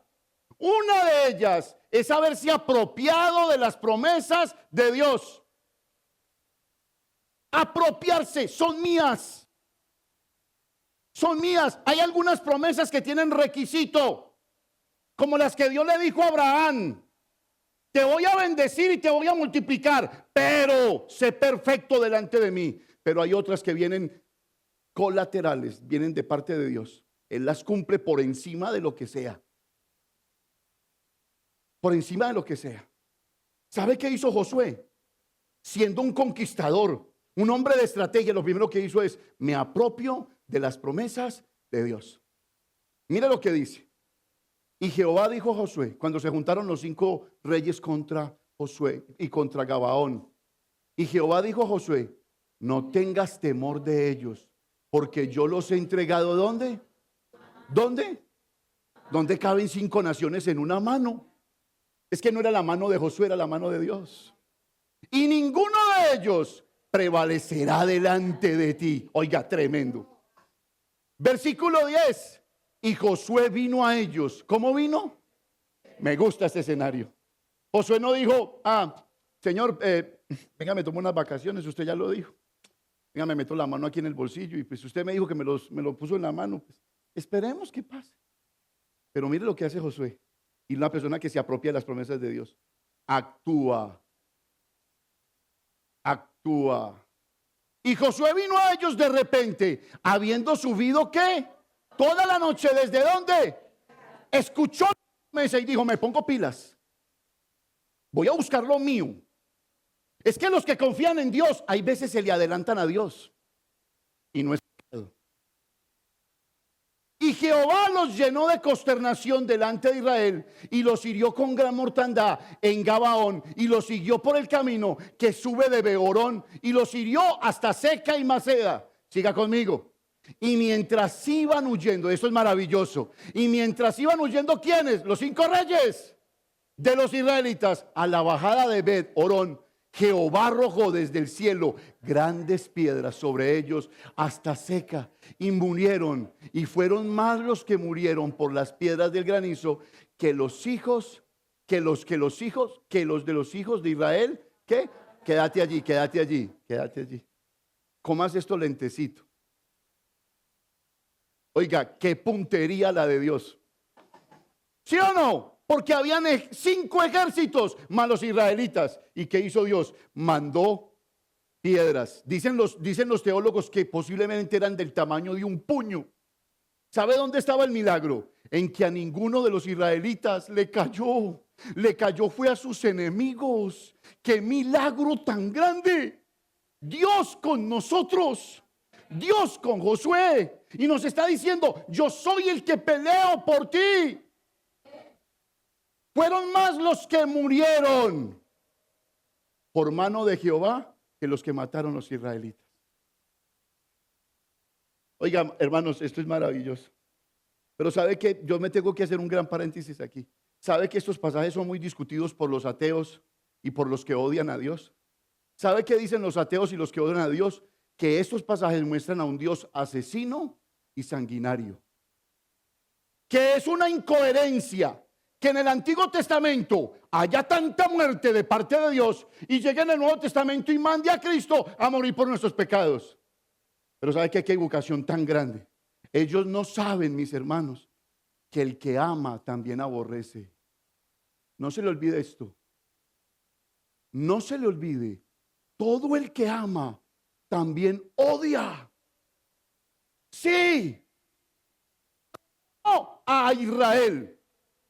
Una de ellas es haberse apropiado de las promesas de Dios. Apropiarse, son mías. Son mías. Hay algunas promesas que tienen requisito, como las que Dios le dijo a Abraham: te voy a bendecir y te voy a multiplicar, pero sé perfecto delante de mí. Pero hay otras que vienen colaterales, vienen de parte de Dios. Él las cumple por encima de lo que sea. Por encima de lo que sea. ¿Sabe qué hizo Josué? Siendo un conquistador, un hombre de estrategia, lo primero que hizo es: me apropio de las promesas de Dios. Mira lo que dice. Y Jehová dijo a Josué, cuando se juntaron los 5 reyes contra Josué y contra Gabaón. Y Jehová dijo a Josué: no tengas temor de ellos, porque yo los he entregado. ¿Dónde? ¿Dónde? ¿Dónde caben 5 naciones en una mano? Es que no era la mano de Josué, era la mano de Dios. Y ninguno de ellos prevalecerá delante de ti. Oiga, tremendo. Versículo 10. Y Josué vino a ellos. ¿Cómo vino? Me gusta este escenario. Josué no dijo: Señor, venga, me tomo unas vacaciones. Usted ya lo dijo. Venga, me meto la mano aquí en el bolsillo. Y pues usted me dijo que me lo puso en la mano. Pues esperemos que pase. Pero mire lo que hace Josué. Y una persona que se apropia de las promesas de Dios. Actúa. Actúa. Y Josué vino a ellos de repente, habiendo subido ¿qué? Toda la noche. ¿Desde dónde? Escuchó la promesa y dijo: me pongo pilas. Voy a buscar lo mío. Es que los que confían en Dios, hay veces se le adelantan a Dios. Y no es pecado. Y Jehová los llenó de consternación delante de Israel y los hirió con gran mortandad en Gabaón y los siguió por el camino que sube de Beorón y los hirió hasta Seca y Maceda. Siga conmigo. Y mientras iban huyendo, eso es maravilloso. Y mientras iban huyendo, ¿quiénes? Los 5 reyes de los israelitas a la bajada de Bet-Orón, Jehová arrojó desde el cielo grandes piedras sobre ellos hasta Seca, y murieron, y fueron más los que murieron por las piedras del granizo que los hijos que los de los hijos de Israel, ¿qué? Quédate allí, quédate allí, quédate allí. Comas estos lentecitos. Oiga, qué puntería la de Dios. ¿Sí o no? Porque habían 5 ejércitos más los israelitas. ¿Y qué hizo Dios? Mandó piedras. Dicen los teólogos que posiblemente eran del tamaño de un puño. ¿Sabe dónde estaba el milagro? En que a ninguno de los israelitas le cayó. Le cayó fue a sus enemigos. ¡Qué milagro tan grande! Dios con nosotros. Dios con Josué. Y nos está diciendo, yo soy el que peleo por ti. Fueron más los que murieron por mano de Jehová que los que mataron los israelitas. Oigan, hermanos, esto es maravilloso. Pero sabe que yo me tengo que hacer un gran paréntesis aquí. ¿Sabe que estos pasajes son muy discutidos por los ateos y por los que odian a Dios? ¿Sabe qué dicen los ateos y los que odian a Dios? Que estos pasajes muestran a un Dios asesino y sanguinario. Que es una incoherencia que en el Antiguo Testamento haya tanta muerte de parte de Dios y llegue en el Nuevo Testamento y mande a Cristo a morir por nuestros pecados. Pero ¿sabe qué equivocación tan grande? Ellos no saben, mis hermanos, que el que ama también aborrece. No se le olvide esto. No se le olvide. Todo el que ama también odia. Sí. No a Israel.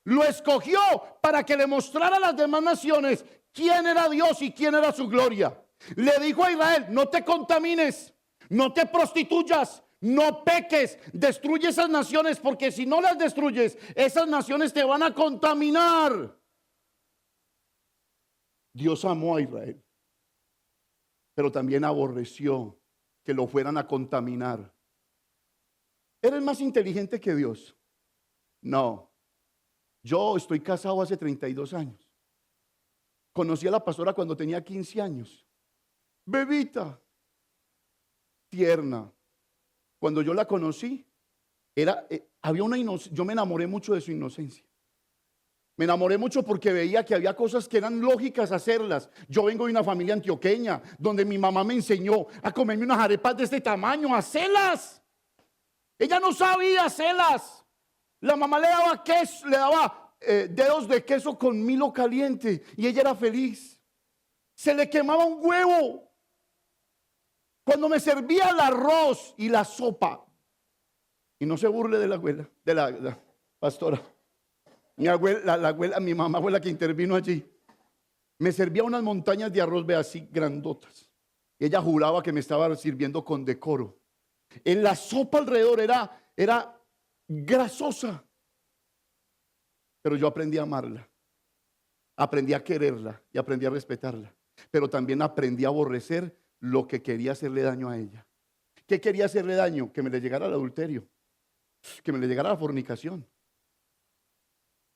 Lo escogió para que le mostrara a las demás naciones quién era Dios y quién era su gloria. Le dijo a Israel, no te contamines, no te prostituyas, no peques, destruye esas naciones, porque si no las destruyes, esas naciones te van a contaminar. Dios amó a Israel, pero también aborreció que lo fueran a contaminar. ¿Eres más inteligente que Dios? No. Yo estoy casado hace 32 años. Conocí a la pastora cuando tenía 15 años. Bebita, tierna. Cuando yo la conocí, había una inocencia. Yo me enamoré mucho de su inocencia. Me enamoré mucho porque veía que había cosas que eran lógicas hacerlas. Yo vengo de una familia antioqueña donde mi mamá me enseñó a comerme unas arepas de este tamaño, a hacerlas. Ella no sabía hacerlas. La mamá le daba queso, le daba dedos de queso con Milo caliente y ella era feliz. Se le quemaba un huevo. Cuando me servía el arroz y la sopa, y no se burle de la abuela, de la pastora. Mi abuela, la abuela, mi mamá fue la que intervino allí. Me servía unas montañas de arroz, ve así, grandotas. Y ella juraba que me estaba sirviendo con decoro. En la sopa alrededor era grasosa. Pero yo aprendí a amarla. Aprendí a quererla y aprendí a respetarla. Pero también aprendí a aborrecer lo que quería hacerle daño a ella. ¿Qué quería hacerle daño? Que me le llegara el adulterio. Que me le llegara la fornicación.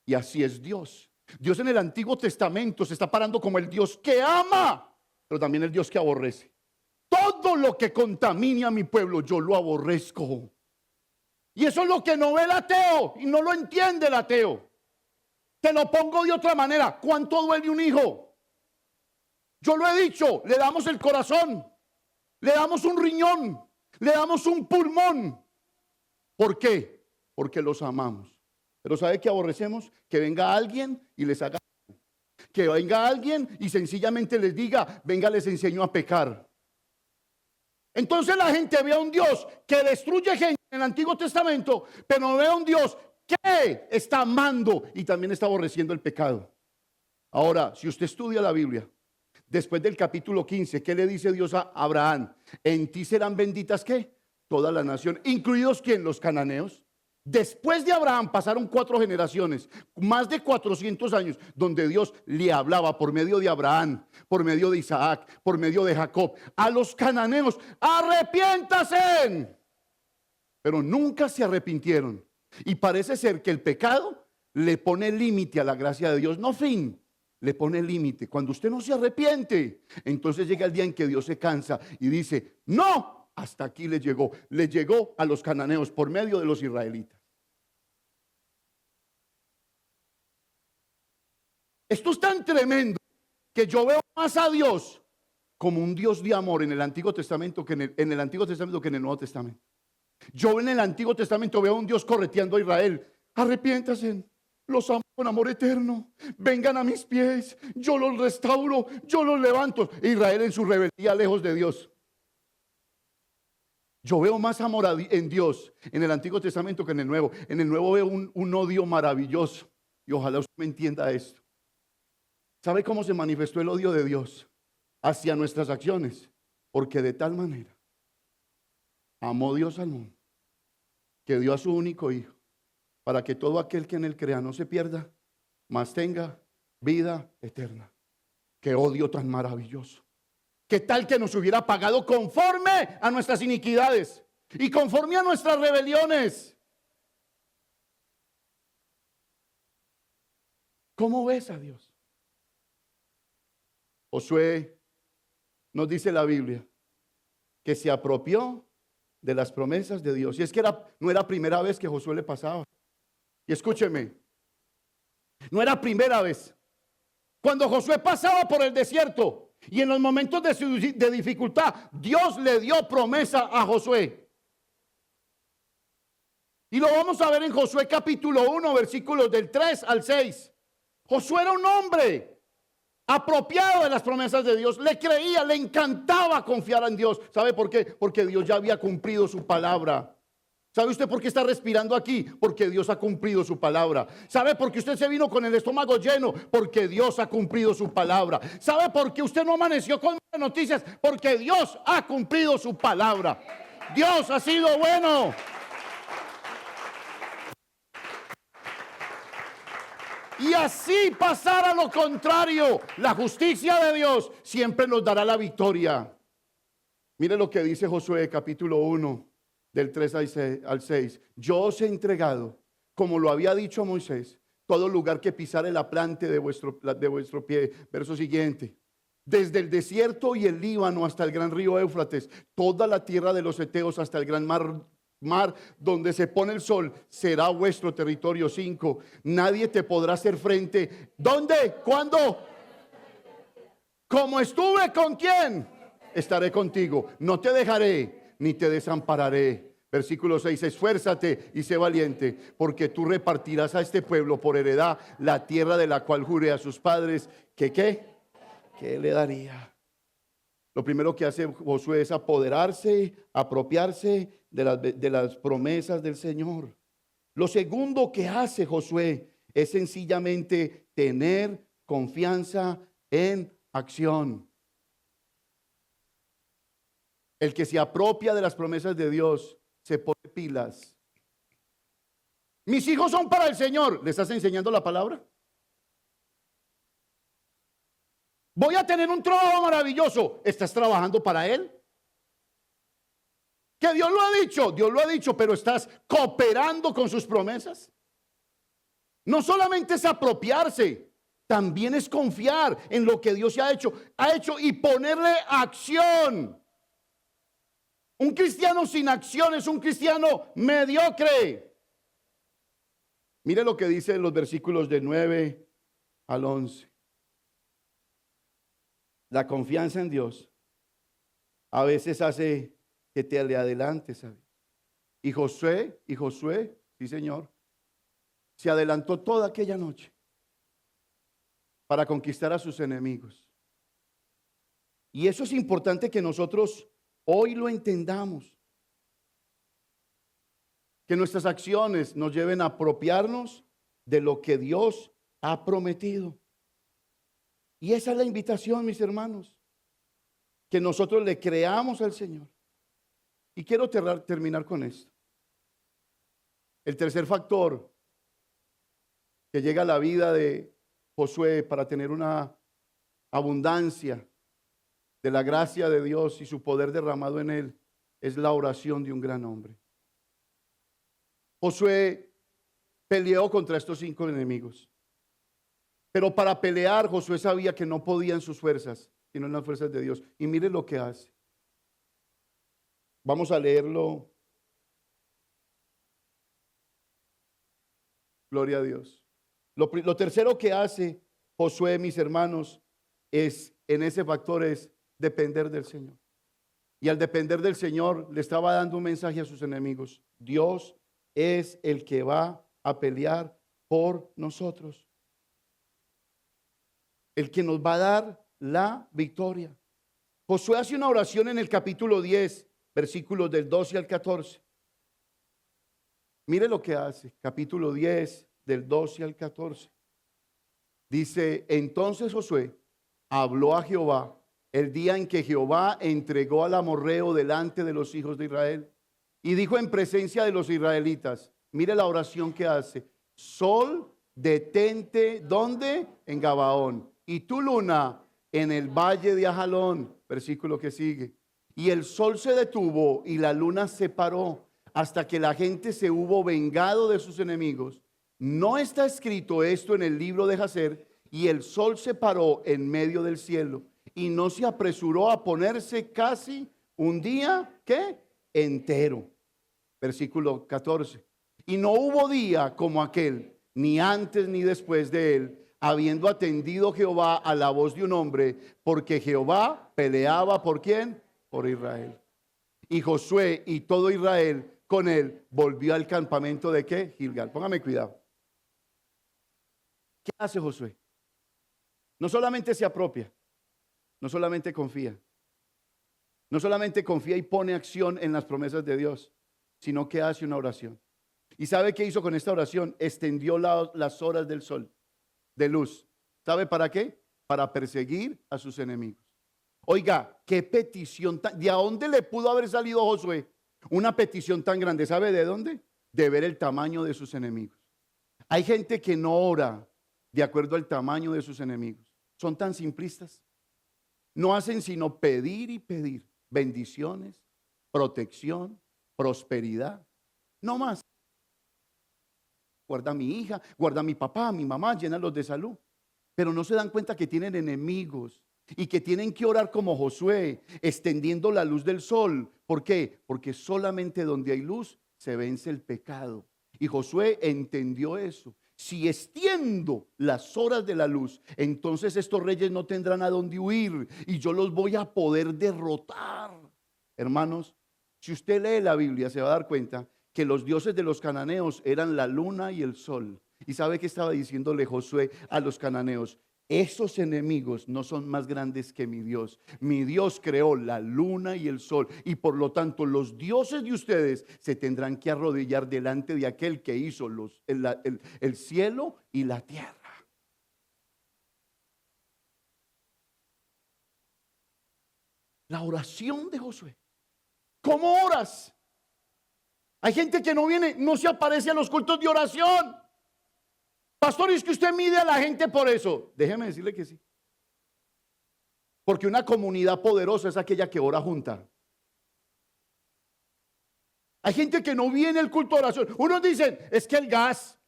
Y así es Dios. Dios en el Antiguo Testamento se está parando como el Dios que ama, pero también el Dios que aborrece. Todo lo que contamine a mi pueblo, yo lo aborrezco. Y eso es lo que no ve el ateo y no lo entiende el ateo. Te lo pongo de otra manera. ¿Cuánto duele un hijo? Yo lo he dicho, le damos el corazón, le damos un riñón, le damos un pulmón. ¿Por qué? Porque los amamos. Pero ¿sabe qué aborrecemos? Que venga alguien y les haga. Que venga alguien y sencillamente les diga, venga, les enseño a pecar. Entonces la gente ve a un Dios que destruye gente en el Antiguo Testamento, pero ve a un Dios que está amando y también está aborreciendo el pecado. Ahora, si usted estudia la Biblia, después del capítulo 15, ¿qué le dice Dios a Abraham? En ti serán benditas, ¿qué? Toda la nación, incluidos ¿quién? Los cananeos. Después de Abraham pasaron 4 generaciones, más de 400 años, donde Dios le hablaba por medio de Abraham, por medio de Isaac, por medio de Jacob, a los cananeos, arrepiéntase. Pero nunca se arrepintieron. Y parece ser que el pecado le pone límite a la gracia de Dios, no fin, le pone límite. Cuando usted no se arrepiente, entonces llega el día en que Dios se cansa y dice, no, hasta aquí le llegó a los cananeos por medio de los israelitas. Esto es tan tremendo que yo veo más a Dios como un Dios de amor en el Antiguo Testamento que en el Antiguo Testamento que en el Nuevo Testamento. Yo en el Antiguo Testamento veo a un Dios correteando a Israel. Arrepiéntanse, los amo con amor eterno. Vengan a mis pies, yo los restauro, yo los levanto. Israel en su rebeldía lejos de Dios. Yo veo más amor en Dios en el Antiguo Testamento que en el Nuevo. En el Nuevo veo un odio maravilloso. Y ojalá usted me entienda esto. ¿Sabe cómo se manifestó el odio de Dios hacia nuestras acciones? Porque de tal manera amó Dios al mundo que dio a su único hijo para que todo aquel que en él crea no se pierda, mas tenga vida eterna. Qué odio tan maravilloso. ¿Qué tal que nos hubiera pagado conforme a nuestras iniquidades y conforme a nuestras rebeliones? ¿Cómo ves a Dios? Josué, nos dice la Biblia, que se apropió de las promesas de Dios. Y es que no era primera vez que Josué le pasaba. Y escúcheme, no era primera vez. Cuando Josué pasaba por el desierto y en los momentos de dificultad, Dios le dio promesa a Josué. Y lo vamos a ver en Josué capítulo 1, versículos del 3 al 6. Josué era un hombre apropiado de las promesas de Dios, le creía, le encantaba confiar en Dios. ¿Sabe por qué? Porque Dios ya había cumplido su palabra. ¿Sabe usted por qué está respirando aquí? Porque Dios ha cumplido su palabra. ¿Sabe por qué usted se vino con el estómago lleno? Porque Dios ha cumplido su palabra. ¿Sabe por qué usted no amaneció con noticias? Porque Dios ha cumplido su palabra. Dios ha sido bueno. Y así pasará lo contrario. La justicia de Dios siempre nos dará la victoria. Mire lo que dice Josué capítulo 1 del 3 al 6. Yo os he entregado, como lo había dicho a Moisés, todo lugar que pisare la planta de vuestro pie. Verso siguiente. Desde el desierto y el Líbano hasta el gran río Éufrates, toda la tierra de los heteos hasta el gran mar donde se pone el sol, será vuestro territorio. 5. Nadie te podrá hacer frente. ¿Dónde? ¿Cuándo? Como estuve con quién, estaré contigo. No te dejaré ni te desampararé. Versículo 6. Esfuérzate y sé valiente, porque tú repartirás a este pueblo por heredad la tierra de la cual juré a sus padres que ¿qué? Que le daría. Lo primero que hace Josué es apoderarse, apropiarse de las promesas del Señor. Lo segundo que hace Josué es sencillamente tener confianza en acción. El que se apropia de las promesas de Dios se pone pilas. Mis hijos son para el Señor. ¿Le estás enseñando la palabra? Voy a tener un trabajo maravilloso. ¿Estás trabajando para Él? Que Dios lo ha dicho, pero ¿estás cooperando con sus promesas? No solamente es apropiarse, también es confiar en lo que Dios ha hecho y ponerle acción. Un cristiano sin acción es un cristiano mediocre. Mire lo que dice en los versículos del 9 al 11. La confianza en Dios a veces hace que te le adelantes, ¿sabes? Y Josué, sí Señor, se adelantó toda aquella noche para conquistar a sus enemigos. Y eso es importante que nosotros hoy lo entendamos. Que nuestras acciones nos lleven a apropiarnos de lo que Dios ha prometido. Y esa es la invitación, mis hermanos, que nosotros le creamos al Señor. Y quiero terminar con esto. El tercer factor que llega a la vida de Josué para tener una abundancia de la gracia de Dios y su poder derramado en él es la oración de un gran hombre. Josué peleó contra estos 5 enemigos. Pero para pelear, Josué sabía que no podían sus fuerzas, sino en las fuerzas de Dios. Y mire lo que hace. Vamos a leerlo. Gloria a Dios. Lo tercero que hace Josué, mis hermanos, en ese factor es depender del Señor. Y al depender del Señor, le estaba dando un mensaje a sus enemigos. Dios es el que va a pelear por nosotros. El que nos va a dar la victoria. Josué hace una oración en el capítulo 10, versículos del 12 al 14. Mire lo que hace, capítulo 10, del 12 al 14. Dice, entonces Josué habló a Jehová el día en que Jehová entregó al amorreo delante de los hijos de Israel. Y dijo en presencia de los israelitas, mire la oración que hace, sol, detente, ¿dónde? En Gabaón. Y tu luna en el valle de Ajalón. Versículo que sigue. Y el sol se detuvo y la luna se paró hasta que la gente se hubo vengado de sus enemigos. No está escrito esto en el libro de Jacer. Y el sol se paró en medio del cielo y no se apresuró a ponerse casi un día, ¿qué? Entero. Versículo 14. Y no hubo día como aquel, ni antes ni después de él, habiendo atendido Jehová a la voz de un hombre, porque Jehová peleaba ¿por quién? Por Israel. Y Josué y todo Israel con él volvió al campamento de ¿qué? Gilgal. Póngame cuidado. ¿Qué hace Josué? No solamente se apropia, no solamente confía, no solamente confía y pone acción en las promesas de Dios, sino que hace una oración. ¿Y sabe qué hizo con esta oración? Extendió las horas del sol, de luz. ¿Sabe para qué? Para perseguir a sus enemigos. Oiga, qué petición, ¿de dónde le pudo haber salido Josué una petición tan grande? ¿Sabe de dónde? De ver el tamaño de sus enemigos. Hay gente que no ora de acuerdo al tamaño de sus enemigos. Son tan simplistas. No hacen sino pedir y pedir bendiciones, protección, prosperidad. No más. Guarda a mi hija, guarda a mi papá, a mi mamá, llénalos de salud. Pero no se dan cuenta que tienen enemigos y que tienen que orar como Josué, extendiendo la luz del sol. ¿Por qué? Porque solamente donde hay luz se vence el pecado. Y Josué entendió eso. Si extiendo las horas de la luz, entonces estos reyes no tendrán a dónde huir y yo los voy a poder derrotar. Hermanos, si usted lee la Biblia se va a dar cuenta que los dioses de los cananeos eran la luna y el sol. ¿Y sabe qué estaba diciéndole Josué a los cananeos? Esos enemigos no son más grandes que mi Dios. Mi Dios creó la luna y el sol y por lo tanto los dioses de ustedes se tendrán que arrodillar delante de aquel que hizo el cielo y la tierra. La oración de Josué. ¿Cómo oras? Hay gente que no viene, no se aparece a los cultos de oración. Pastor, ¿es que usted mide a la gente por eso? Déjeme decirle que sí. Porque una comunidad poderosa es aquella que ora junta. Hay gente que no viene al culto de oración. Unos dicen, es que el gas,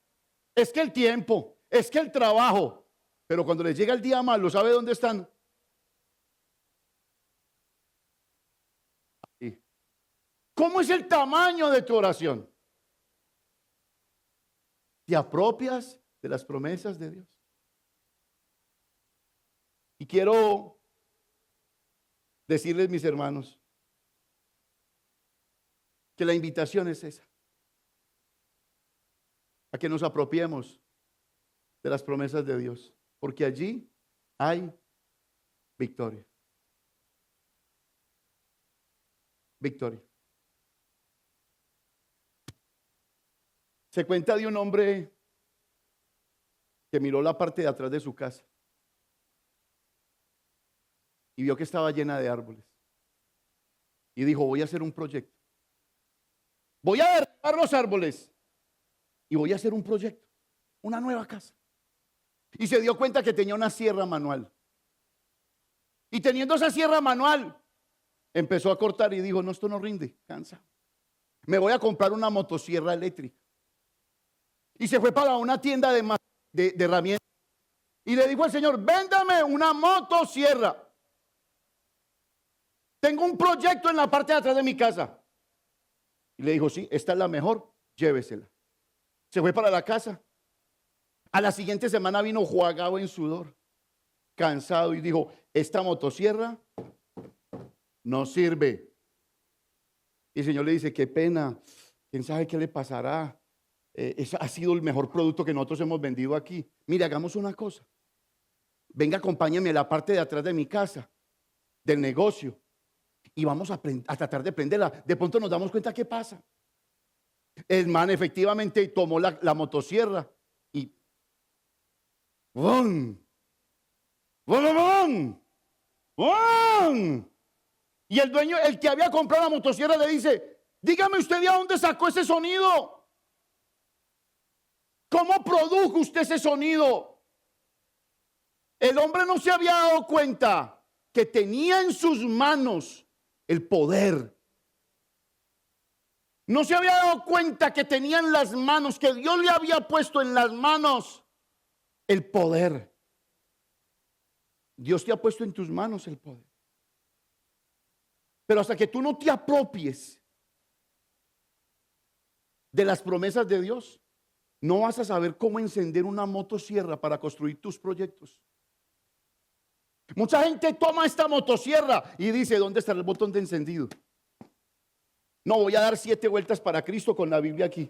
es que el tiempo, es que el trabajo. Pero cuando les llega el día malo, ¿sabe dónde están? Ahí. ¿Cómo es el tamaño de tu oración? ¿Te apropias de las promesas de Dios? Y quiero decirles, mis hermanos, que la invitación es esa, a que nos apropiemos de las promesas de Dios, porque allí hay victoria. Victoria. Se cuenta de un hombre que miró la parte de atrás de su casa y vio que estaba llena de árboles. Y dijo, voy a hacer un proyecto. Voy a derribar los árboles y voy a hacer un proyecto, una nueva casa. Y se dio cuenta que tenía una sierra manual. Y teniendo esa sierra manual, empezó a cortar y dijo, no, esto no rinde, cansa. Me voy a comprar una motosierra eléctrica. Y se fue para una tienda de herramientas. Y le dijo al Señor, véndame una motosierra. Tengo un proyecto en la parte de atrás de mi casa. Y le dijo, sí, esta es la mejor, llévesela. Se fue para la casa. A la siguiente semana vino enjuagado en sudor. cansado y dijo, esta motosierra no sirve. Y el Señor le dice, qué pena, quién sabe qué le pasará. Eso ha sido el mejor producto que nosotros hemos vendido aquí. Mire, hagamos una cosa. Venga, acompáñame a la parte de atrás de mi casa, del negocio, y vamos a tratar de prenderla. De pronto nos damos cuenta qué pasa. El man efectivamente tomó la motosierra y ¡bum! ¡Bum, bum, bum! Y el dueño, el que había comprado la motosierra, le dice, dígame usted de dónde sacó ese sonido. ¿Cómo produjo usted ese sonido? El hombre no se había dado cuenta que tenía en sus manos el poder. No se había dado cuenta que tenía en las manos, que Dios le había puesto en las manos el poder. Dios te ha puesto en tus manos el poder. Pero hasta que tú no te apropies de las promesas de Dios, no vas a saber cómo encender una motosierra para construir tus proyectos. Mucha gente toma esta motosierra y dice, ¿dónde está el botón de encendido? No, voy a dar 7 vueltas para Cristo con la Biblia aquí.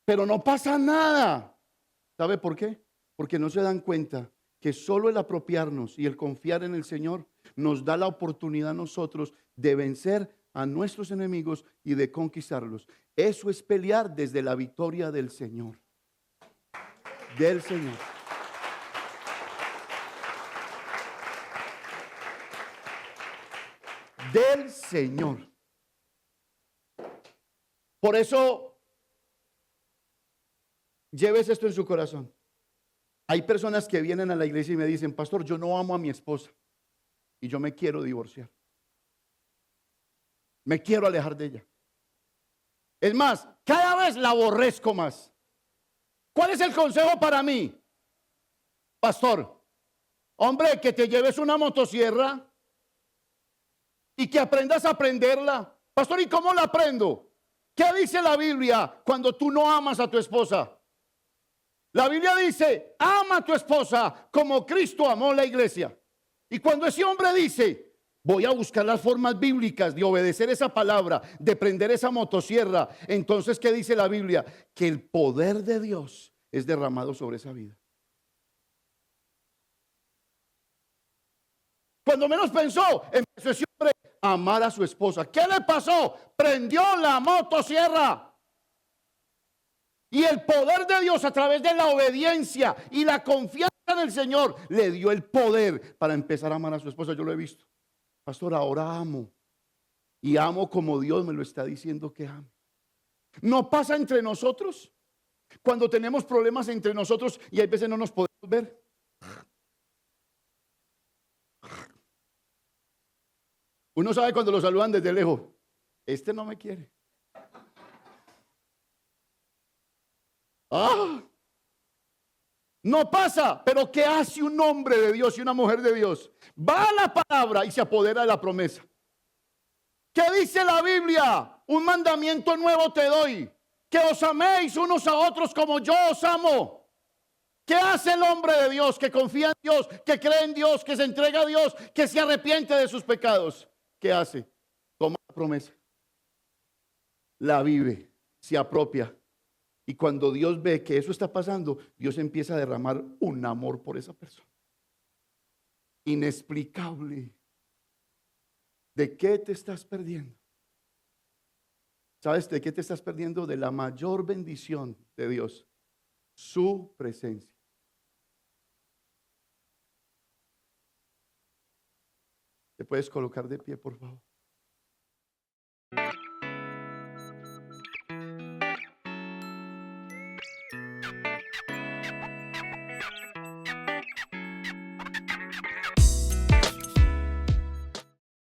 Pero no pasa nada. ¿Sabe por qué? Porque no se dan cuenta que solo el apropiarnos y el confiar en el Señor nos da la oportunidad a nosotros de vencer a nuestros enemigos y de conquistarlos. Eso es pelear desde la victoria del Señor. Del Señor. Del Señor. Por eso, lleves esto en su corazón. Hay personas que vienen a la iglesia y me dicen, pastor, yo no amo a mi esposa y yo me quiero divorciar. Me quiero alejar de ella. Es más, cada vez la aborrezco más. ¿Cuál es el consejo para mí? Pastor, hombre, que te lleves una motosierra y que aprendas a aprenderla. Pastor, ¿y cómo la aprendo? ¿Qué dice la Biblia cuando tú no amas a tu esposa? La Biblia dice, ama a tu esposa como Cristo amó la iglesia. Y cuando ese hombre dice, voy a buscar las formas bíblicas de obedecer esa palabra, de prender esa motosierra, entonces, ¿qué dice la Biblia? Que el poder de Dios es derramado sobre esa vida. Cuando menos pensó, empezó ese hombre a amar a su esposa. ¿Qué le pasó? Prendió la motosierra. Y el poder de Dios a través de la obediencia y la confianza en el Señor le dio el poder para empezar a amar a su esposa. Yo lo he visto. Pastor, ahora amo. Y amo como Dios me lo está diciendo que amo. ¿No pasa entre nosotros? Cuando tenemos problemas entre nosotros y hay veces no nos podemos ver. Uno sabe cuando lo saludan desde lejos. Este no me quiere. No pasa, pero ¿qué hace un hombre de Dios y una mujer de Dios? Va a la palabra y se apodera de la promesa. ¿Qué dice la Biblia? Un mandamiento nuevo te doy, que os améis unos a otros como yo os amo. ¿Qué hace el hombre de Dios que confía en Dios, que cree en Dios, que se entrega a Dios, que se arrepiente de sus pecados? ¿Qué hace? Toma la promesa, la vive, se apropia. Y cuando Dios ve que eso está pasando, Dios empieza a derramar un amor por esa persona. Inexplicable. ¿De qué te estás perdiendo? ¿Sabes de qué te estás perdiendo? De la mayor bendición de Dios, su presencia. ¿Te puedes colocar de pie, por favor?